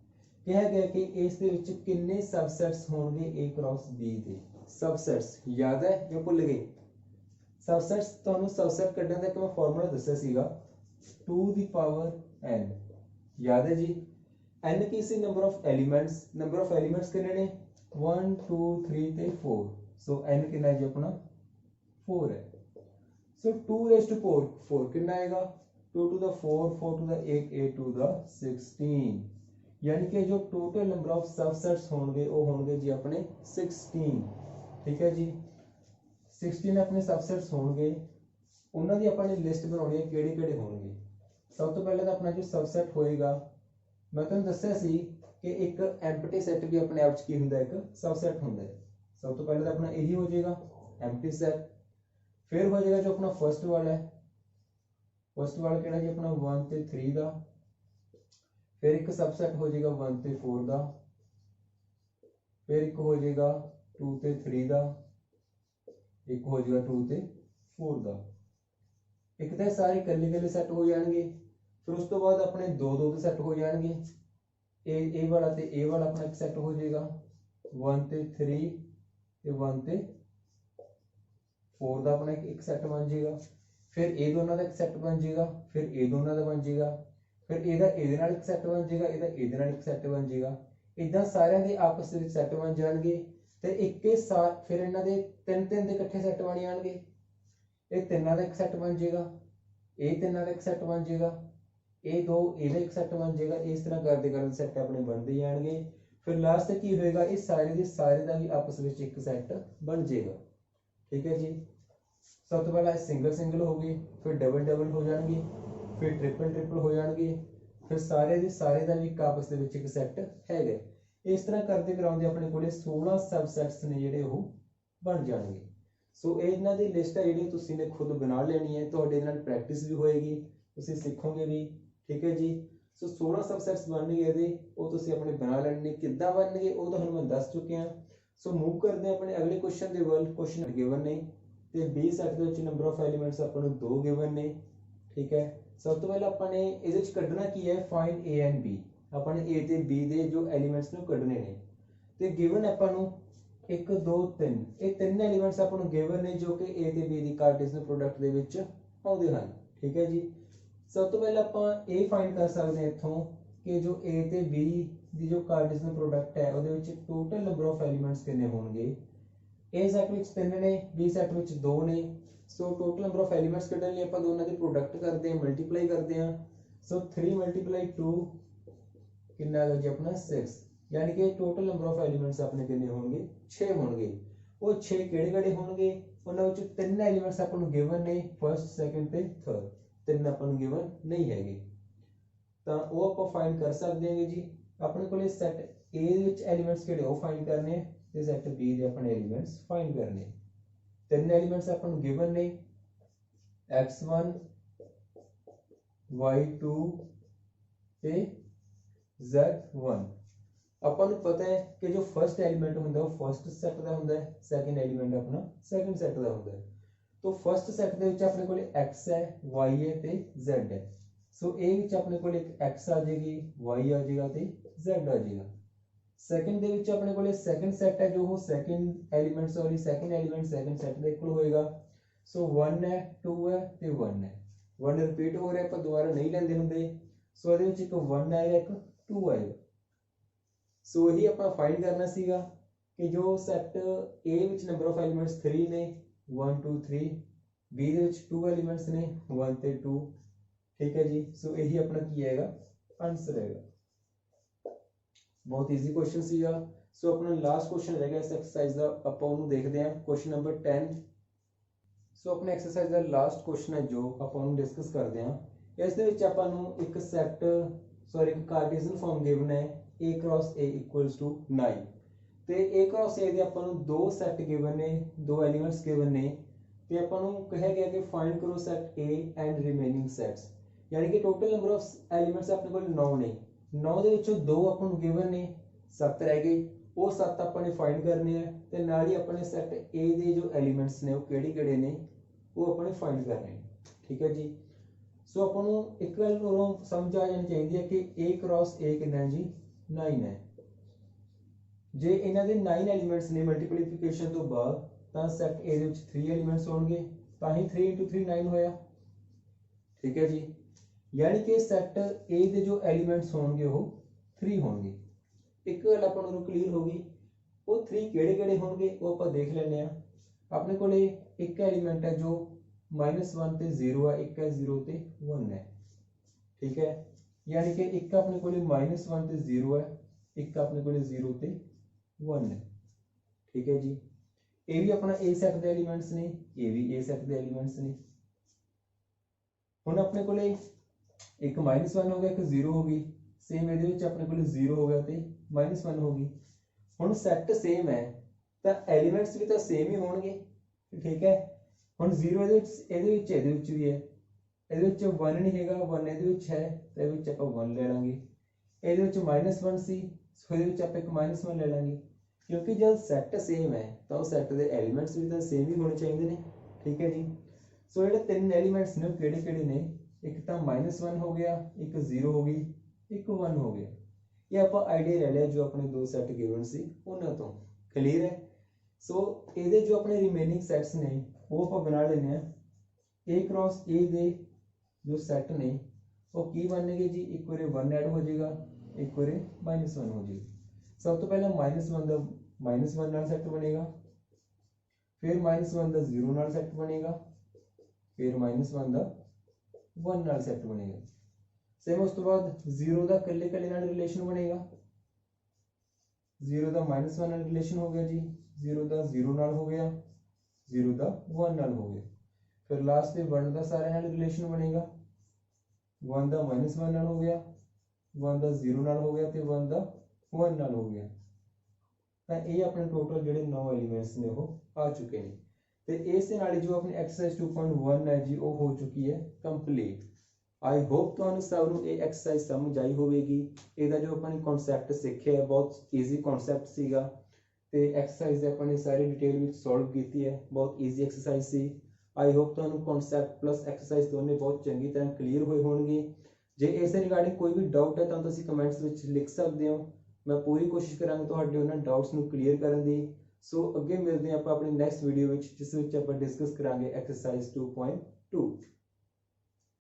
कहा गया कि इस दे विच किन्ने सबसेट्स होंगे ए क्रॉस बी दे। सबसेट्स याद है या भुल गए? सबसेट्स ਤੁਹਾਨੂੰ सबसेट ਕੱਢਣ ਦਾ ਇੱਕ ਮੈਂ ਫਾਰਮੂਲਾ ਦੱਸਿਆ ਸੀਗਾ 2 ਦੀ ਪਾਵਰ n, याद है जी। n की सी नंबर ऑफ एलिमेंट्स कितने ने 1 2 3 ਤੇ 4, सो n कितना है जी अपना 4 है। सो 2 raised to 4 कितना आएगा 2 to the 4 4 to the 8 8 to the 16, यानी कि जो टोटल नंबर ऑफ सबसेट्स होंगे वो होंगे जी अपने 16। ठीक है जी 16 अपने सबसेट्स होंगे, उन्होंने दी अपनी लिस्ट बनानी है किहड़े-किहड़े होंगे। सब तो पहले तो अपना जो सबसेट होएगा मैं तुहानू दस्सिया सी कि एक एम्प्टी सेट भी अपने आप की हुंदा है, एक सबसेट हुंदा है। सब तो पहले तो अपना यही हो जाएगा एम्प्टी सेट, फिर हो जाएगा जो अपना फर्स्ट वाला है, फर्स्ट वाला किहड़ा जी अपना 1 ते 3 दा, फिर एक सबसेट हो जाएगा 1 ते 4 दा, फिर एक हो जाएगा 2 ते 3 दा, एक हो जाएगा 2 ते 4 दा। एक तो सारे कल्ले कल्ले सैट हो जाएंगे, फिर उस तो बाद अपने दो दो के सैट हो जाएंगे। ए वाला ते ए वाला अपना एक सैट हो जाएगा 1 ते 3 ते 1 ते 4 दा अपना एक सैट बन जाएगा। फिर ए दोनों का एक सैट बन जाएगा, फिर ए दोनों का बन जाएगा, फिर एदा एदे नाल एक सैट बन जाएगा, एदा एदे नाल एक सैट बन जाएगा। इदां सारिਆਂ ਦੇ आपस ਵਿੱਚ सैट बन जाएंगे ਤੇ ਇੱਕੇ ਸਾथ फिर ਇਹਨਾਂ ਦੇ ਤਿੰਨ ਤਿੰਨ ਦੇ ਇਕੱਠੇ ਸੈੱਟ ਬਣ ਜਾਣਗੇ। ਇਹ ਤਿੰਨਾਂ ਦਾ ਇੱਕ ਸੈੱਟ ਬਣ ਜਾਏਗਾ, ਇਹ ਤਿੰਨਾਂ ਦਾ ਇੱਕ ਸੈੱਟ ਬਣ ਜਾਏਗਾ, ਇਹ ਦੋ ਇਹਦਾ ਇੱਕ ਸੈੱਟ ਬਣ ਜਾਏਗਾ। ਇਸ ਤਰ੍ਹਾਂ ਕਰਦੇ ਕਰਦੇ ਸੈੱਟ ਆਪਣੇ ਬਣਦੇ ਜਾਣਗੇ। ਫਿਰ ਲਾਸਟ ਤੇ ਕੀ ਹੋਏਗਾ ਇਹ ਸਾਰੇ ਦੇ ਸਾਰੇ ਦਾ ਵੀ ਆਪਸ ਵਿੱਚ ਇੱਕ ਸੈੱਟ ਬਣ ਜਾਏਗਾ। ਠੀਕ ਹੈ ਜੀ। सब तो पहला सिंगल सिंगल हो गए, फिर डबल डबल हो जाएंगे, फिर ट्रिपल ट्रिपल हो जाएंगे, फिर सारे के सारे का भी आपस के एक सैट है। इस तरह करते कराते अपने को 16 सबसैट्स ने जोड़े वो बन जाएंगे। सो इन्हों की लिस्ट है जी तुम ने खुद बना लेनी है, तो प्रैक्टिस भी होएगी, तुम सीखोगे भी। ठीक है जी। सो 16 सबसैट्स बन गए वो तुम अपने बना लेने, किद्दां बन गए वो तो मैं दस चुके हैं। सो मूव करते हैं अपने अगले क्वेश्चन के वल। क्वेश्चन गिवन ने ਤੇ B ਸੈੱਟ ਦੇ ਵਿੱਚ ਨੰਬਰ ਆਫ ਐਲੀਮੈਂਟਸ ਆਪਾਂ ਨੂੰ 2 ਗਿਵਨ ਨੇ। ਠੀਕ ਹੈ। ਸਭ ਤੋਂ ਪਹਿਲਾਂ ਆਪਾਂ ਨੇ ਇਹਦੇ ਵਿੱਚ ਕੱਢਣਾ ਕੀ ਹੈ ਫਾਈਂਡ A ਐਂਡ B। ਆਪਾਂ ਨੇ A ਤੇ B ਦੇ ਜੋ ਐਲੀਮੈਂਟਸ ਨੂੰ ਕੱਢਣੇ ਨੇ ਤੇ ਗਿਵਨ ਆਪਾਂ ਨੂੰ 1 2 3 ਇਹ ਤਿੰਨ ਐਲੀਮੈਂਟਸ ਆਪਾਂ ਨੂੰ ਗਿਵਨ ਨੇ ਜੋ ਕਿ A ਤੇ B ਦੀ ਕਾਰਟੇਸੀਅਨ ਪ੍ਰੋਡਕਟ ਦੇ ਵਿੱਚ ਆਉਂਦੇ ਹਨ। ਠੀਕ ਹੈ ਜੀ। ਸਭ ਤੋਂ ਪਹਿਲਾਂ ਆਪਾਂ ਇਹ ਫਾਈਂਡ ਕਰ ਸਕਦੇ ਹਾਂ ਇੱਥੋਂ ਕਿ ਜੋ A ਤੇ B ਦੀ ਜੋ ਕਾਰਟੇਸੀਅਨ ਪ੍ਰੋਡਕਟ ਹੈ ਉਹਦੇ ਵਿੱਚ ਟੋਟਲ ਨੰਬਰ ਆਫ ਐਲੀਮੈਂਟਸ ਕਿੰਨੇ ਹੋਣਗੇ। ए सैट में 3 ने, B सैट में 2 ने। So total number of elements कढ़ने लिए ਆਪਾਂ ਦੋਨਾਂ ਦੇ प्रोडक्ट करते हैं, मल्टीप्लाई करते हैं। सो 3 × 2 कितना आ गया जी अपना 6, यानी कि टोटल नंबर ऑफ एलिमेंट्स अपने कितने होंगे 6 होंगे। वो 6 ਕਿਹੜੇ होंगे ਉਹਨਾਂ ਵਿੱਚ 3 एलिमेंट्स ਆਪਾਂ ਨੂੰ गिवन ने, फर्स्ट सैकंड ਤੇ थर्ड, 3 ਆਪਾਂ ਨੂੰ गिवन नहीं हैगे ਤਾਂ ਉਹ ਆਪਾਂ फाइंड कर सकते हैं जी। ਆਪਣੇ ਕੋਲੇ ਸੈਟ A ਦੇ ਵਿੱਚ एलिमेंट्स ਕਿਹੜੇ ਉਹ फाइंड करने ਤੇ ਸੈਟ B ਦੇ ਆਪਣੇ ਐਲੀਮੈਂਟਸ ਫਾਈਂਡ ਕਰਨੇ। ਤਿੰਨ ਐਲੀਮੈਂਟਸ ਆਪਾਂ ਨੂੰ ਗਿਵਨ ਨੇ x1 y2 ਤੇ z1। ਆਪਾਂ ਨੂੰ ਪਤਾ ਹੈ ਕਿ ਜੋ ਫਰਸਟ ਐਲੀਮੈਂਟ ਹੁੰਦਾ ਉਹ ਫਰਸਟ ਸੈਟ ਦਾ ਹੁੰਦਾ ਹੈ, ਸੈਕੰਡ ਐਲੀਮੈਂਟ ਆਪਣਾ ਸੈਕੰਡ ਸੈਟ ਦਾ ਹੁੰਦਾ ਹੈ। तो फर्स्ट सैट ਦੇ ਵਿੱਚ ਆਪਣੇ ਕੋਲ x है, y है ਤੇ z है। सो A ਵਿੱਚ ਆਪਣੇ ਕੋਲ ਇੱਕ x ਆ ਜਾਏਗੀ, y ਆ ਜਾਏਗਾ ਤੇ z ਆ ਜਾਏਗਾ। ਸੈਕੰਡ ਦੇ ਵਿੱਚ ਆਪਣੇ ਕੋਲੇ ਸੈਕੰਡ ਸੈਟ ਹੈ ਜੋ ਉਹ ਸੈਕੰਡ ਐਲੀਮੈਂਟਸ ਵਾਲੀ ਸੈਕੰਡ ਐਲੀਮੈਂਟ ਸੈਕੰਡ ਸੈਟ ਦੇ ਇਕੁਅਲ ਹੋਏਗਾ। ਸੋ 1 ਹੈ 2 ਹੈ ਤੇ 1 ਹੈ। 1 ਰਿਪੀਟ ਹੋ ਰਿਹਾ ਆਪਾਂ ਦੁਬਾਰਾ ਨਹੀਂ ਲੈਂਦੇ ਹੁੰਦੇ। ਸੋ ਇਹਦੇ ਵਿੱਚ ਇੱਕ 1 ਆਏਗਾ ਇੱਕ 2 ਆਏਗਾ। ਸੋ ਇਹੀ ਆਪਾਂ ਫਾਈਂਡ ਕਰਨਾ ਸੀਗਾ ਕਿ ਜੋ ਸੈਟ A ਵਿੱਚ ਨੰਬਰ ਆਫ ਐਲੀਮੈਂਟਸ 3 ਨੇ 1 2 3, B ਦੇ ਵਿੱਚ 2 ਐਲੀਮੈਂਟਸ ਨੇ 1 ਤੇ 2। ਠੀਕ ਹੈ ਜੀ। ਸੋ ਇਹੀ ਆਪਣਾ ਕੀ ਆਏਗਾ ਆਨਸਰ ਆਏਗਾ। बहुत ईजी क्वेश्चन सीगा। सो अपना लास्ट क्वेश्चन रह गया इस एक्सरसाइज का, ਆਪਾਂ ਉਹਨੂੰ ਦੇਖਦੇ ਹਾਂ क्वेश्चन नंबर 10। सो अपने एक्सरसाइज ਦਾ ਲਾਸਟ क्वेश्चन है जो ਆਪਾਂ ਉਹਨੂੰ ਡਿਸਕਸ ਕਰਦੇ ਹਾਂ। ਇਸ ਦੇ ਵਿੱਚ ਆਪਾਂ ਨੂੰ ਇੱਕ ਸੈਟ ਇੱਕ ਕਾਰਟੇਸੀਅਨ ਫਾਰਮ ਗਿਵਨ ਹੈ A cross A equals to 9 ਤੇ A क्रॉस A ਦੇ ਆਪਾਂ ਨੂੰ ਦੋ ਸੈੱਟ ਗਿਵਨ ਨੇ, ਦੋ ਐਲੀਮੈਂਟਸ ਗਿਵਨ ਨੇ ਤੇ ਆਪਾਂ ਨੂੰ ਕਿਹਾ ਗਿਆ ਕਿ ਫਾਈਂਡ ਕਰੋ set A and remaining sets, ਯਾਨੀ ਕਿ ਟੋਟਲ ਨੰਬਰ ਆਫ ਐਲੀਮੈਂਟਸ ਆਪਣੇ ਕੋਲ 9 ਨੇ। 9 ਦੇ ਵਿੱਚੋਂ ਦੋ ਆਪਾਂ ਨੂੰ ਗਿਵਨ ਨੇ, 7 ਰਹਿ ਗਏ, ਉਹ 7 ਆਪਾਂ ਨੇ ਫਾਈਂਡ ਕਰਨੇ ਆ ਤੇ ਨਾਲ ਹੀ ਆਪਣੇ ਸੈਟ A ਦੇ ਜੋ ਐਲੀਮੈਂਟਸ ਨੇ ਉਹ ਕਿਹੜੇ ਨੇ ਉਹ ਆਪਾਂ ਨੇ ਫਾਈਂਡ ਕਰਨੇ ਨੇ। ਠੀਕ ਹੈ ਜੀ। ਸੋ ਆਪਾਂ ਨੂੰ ਇੱਕ ਗੱਲ ਨੂੰ ਸਮਝ ਆ ਜਾਣੀ ਚਾਹੀਦੀ ਹੈ ਕਿ A क्रॉस A ਕਿੰਨਾ ਹੈ ਜੀ 9 ਹੈ। ਜੇ ਇਹਨਾਂ ਦੇ 9 ਐਲੀਮੈਂਟਸ ਨੇ ਮਲਟੀਪਲੀਕੇਸ਼ਨ ਤੋਂ ਬਾਅਦ ਤਾਂ ਸੈਟ A ਦੇ ਵਿੱਚ 3 ਐਲੀਮੈਂਟਸ ਹੋਣਗੇ, ਤਾਂ ਹੀ 3 × 3 9 ਹੋਇਆ। ਠੀਕ ਹੈ ਜੀ, ਯਾਨੀ ਕਿ ਸੈਟ A ਦੇ ਜੋ ਐਲੀਮੈਂਟਸ ਹੋਣਗੇ ਉਹ 3 ਹੋਣਗੇ। ਇੱਕ ਗੱਲ ਆਪਾਂ ਨੂੰ ਕਲੀਅਰ ਹੋ ਗਈ, ਉਹ 3 ਕਿਹੜੇ ਹੋਣਗੇ ਉਹ ਆਪਾਂ ਦੇਖ ਲੈਂਦੇ ਆ। ਆਪਣੇ ਕੋਲੇ ਇੱਕ ਐਲੀਮੈਂਟ ਹੈ ਜੋ -1 ਤੇ 0 ਹੈ, ਇੱਕ ਹੈ 0 ਤੇ 1 ਹੈ। ਠੀਕ ਹੈ, ਯਾਨੀ ਕਿ ਇੱਕ ਆਪਣੇ ਕੋਲੇ -1 ਤੇ 0 ਹੈ, ਇੱਕ ਆਪਣੇ ਕੋਲੇ 0 ਤੇ 1 ਹੈ। ਠੀਕ ਹੈ ਜੀ, ਇਹ ਵੀ ਆਪਣਾ A ਸੈਟ ਦੇ ਐਲੀਮੈਂਟਸ ਨੇ, ਇਹ ਵੀ A ਸੈਟ ਦੇ ਐਲੀਮੈਂਟਸ ਨੇ। ਹੁਣ ਆਪਣੇ ਕੋਲੇ ਇੱਕ -1 ਹੋ ਗਿਆ, ਇੱਕ 0 ਹੋ ਗਈ, ਸੇਮ ਇਹਦੇ ਵਿੱਚ ਆਪਣੇ ਕੋਲੇ 0 ਹੋ ਗਿਆ ਤੇ -1 ਹੋ ਗਈ। ਹੁਣ ਸੈਟ ਸੇਮ ਹੈ ਤਾਂ ਐਲੀਮੈਂਟਸ ਵੀ ਤਾਂ ਸੇਮ ਹੀ ਹੋਣਗੇ। ਠੀਕ ਹੈ, ਹੁਣ 0 ਇਹਦੇ ਵਿੱਚ ਵੀ ਹੈ, ਇਹਦੇ ਵਿੱਚ 1 ਨਹੀਂ ਹੈਗਾ, 1 ਇਹਦੇ ਵਿੱਚ ਹੈ ਤਾਂ ਇਹਦੇ ਵਿੱਚ ਆਪਾਂ 1 ਲੈ ਲਾਂਗੇ। ਇਹਦੇ ਵਿੱਚ -1 ਸੀ ਸੋ ਇਹਦੇ ਵਿੱਚ ਆਪਾਂ ਇੱਕ -1 ਲੈ ਲਾਂਗੇ, ਕਿਉਂਕਿ ਜਦ ਸੈਟ ਸੇਮ ਹੈ ਤਾਂ ਉਹ ਸੈਟ ਦੇ ਐਲੀਮੈਂਟਸ ਵੀ ਤਾਂ ਸੇਮ ਹੀ ਹੋਣੇ ਚਾਹੀਦੇ ਨੇ। ਠੀਕ ਹੈ ਜੀ, ਸੋ ਜਿਹੜੇ ਤਿੰਨ ਐਲੀਮੈਂਟਸ ਨੇ ਉਹ ਕਿਹੜੇ ਨੇ, ਇੱਕ ਤਾਂ -1 ਹੋ ਗਿਆ, ਇੱਕ 0 ਹੋ ਗਈ, ਇੱਕ 1 ਹੋ ਗਿਆ। ਇਹ ਆਪਾਂ ਆਈਡੀਆ ਲੈ ਲਿਆ ਜੋ ਆਪਣੇ ਦੋ ਸੈਟ ਗਿਵਨ ਸੀ ਉਹਨਾਂ ਤੋਂ। ਕਲੀਅਰ ਹੈ। ਸੋ ਇਹਦੇ ਜੋ ਆਪਣੇ ਰਿਮੇਨਿੰਗ ਸੈਟਸ ਨੇ ਉਹ ਆਪਾਂ ਬਣਾ ਲੈਂਦੇ ਆ। A क्रॉस A ਦੇ ਜੋ ਸੈਟ ਨੇ ਉਹ ਕੀ ਬਣਨਗੇ ਜੀ, ਇੱਕ ਵਾਰੇ 1 ਐਡ ਹੋ ਜਾਏਗਾ, ਇੱਕ ਵਾਰੇ -1 ਹੋ ਜਾਏਗਾ। ਸਭ ਤੋਂ ਪਹਿਲਾਂ -1 ਦਾ -1 ਨਾਲ ਸੈਟ ਬਣੇਗਾ, ਫਿਰ -1 ਦਾ 0 ਨਾਲ ਸੈਟ ਬਣੇਗਾ, ਫਿਰ -1 ਦਾ 1 ਨਾਲ ਸੈਟ ਬਣੇਗਾ। ਸੇਮ ਉਸ ਤੋਂ ਬਾਅਦ 0 ਦਾ ਇਕੱਲੇ ਨਾਲ ਰਿਲੇਸ਼ਨ ਬਣੇਗਾ, 0 ਦਾ -1 ਨਾਲ ਰਿਲੇਸ਼ਨ ਹੋ ਗਿਆ ਜੀ, 0 ਦਾ 0 ਨਾਲ ਹੋ ਗਿਆ, 0 ਦਾ 1 ਨਾਲ ਹੋ ਗਿਆ, ਫਿਰ ਲਾਸਟ ਤੇ 1 ਦਾ ਸਾਰਿਆਂ ਨਾਲ ਰਿਲੇਸ਼ਨ ਬਣੇਗਾ, 1 ਦਾ -1 ਨਾਲ ਹੋ ਗਿਆ, 1 ਦਾ 0 ਨਾਲ ਹੋ ਗਿਆ ਤੇ 1 ਦਾ 1 ਨਾਲ ਹੋ ਗਿਆ। ਤਾਂ ਇਹ ਆਪਣੇ ਟੋਟਲ ਜਿਹੜੇ 9 ਐਲੀਮੈਂਟਸ ਨੇ ਉਹ ਆ ਚੁੱਕੇ ਨੇ ਤੇ ਇਸ ਦੇ ਨਾਲ ਹੀ ਜੋ ਆਪਣੀ ਐਕਸਰਸਾਈਜ਼ 2.1 ਹੈ ਜੀ ਉਹ ਹੋ ਚੁੱਕੀ ਹੈ ਕੰਪਲੀਟ। ਆਈ ਹੋਪ ਤੁਹਾਨੂੰ ਸਭ ਨੂੰ ਇਹ ਐਕਸਰਸਾਈਜ਼ ਸਮਝ ਆਈ ਹੋਵੇਗੀ। ਇਹਦਾ ਜੋ ਆਪਾਂ ਨੇ ਕਨਸੈਪਟ ਸਿੱਖਿਆ ਬਹੁਤ ਈਜ਼ੀ ਕਨਸੈਪਟ ਸੀਗਾ ਤੇ ਐਕਸਰਸਾਈਜ਼ ਆਪਾਂ ਨੇ ਸਾਰੀ ਡਿਟੇਲ ਵਿੱਚ ਸੋਲਵ ਕੀਤੀ ਹੈ, ਬਹੁਤ easy exercise C. I hope ਤੁਹਾਨੂੰ ਕਨਸੈਪਟ ਪਲੱਸ ਐਕਸਰਸਾਈਜ਼ ਦੋਨੇ ਬਹੁਤ ਚੰਗੀ ਤਰ੍ਹਾਂ ਕਲੀਅਰ ਹੋਏ ਹੋਣਗੇ। ਜੇ ਇਸ ਦੇ ਰਿਗਾਰਡਿੰਗ ਕੋਈ ਵੀ ਡਾਊਟ ਹੈ ਤਾਂ ਤੁਸੀਂ ਕਮੈਂਟਸ ਵਿੱਚ ਲਿਖ ਸਕਦੇ ਹੋ, ਮੈਂ ਪੂਰੀ ਕੋਸ਼ਿਸ਼ ਕਰਾਂਗਾ ਤੁਹਾਡੇ ਉਹਨਾਂ ਡਾਊਟਸ ਨੂੰ ਕਲੀਅਰ ਕਰਨ ਦੀ। ਸੋ ਅੱਗੇ ਮਿਲਦੇ ਹਾਂ ਆਪਾਂ ਆਪਣੀ ਨੈਕਸਟ ਵੀਡੀਓ ਵਿੱਚ, ਜਿਸ ਵਿੱਚ ਆਪਾਂ ਡਿਸਕਸ ਕਰਾਂਗੇ ਐਕਸਰਸਾਈਜ਼ 2.2।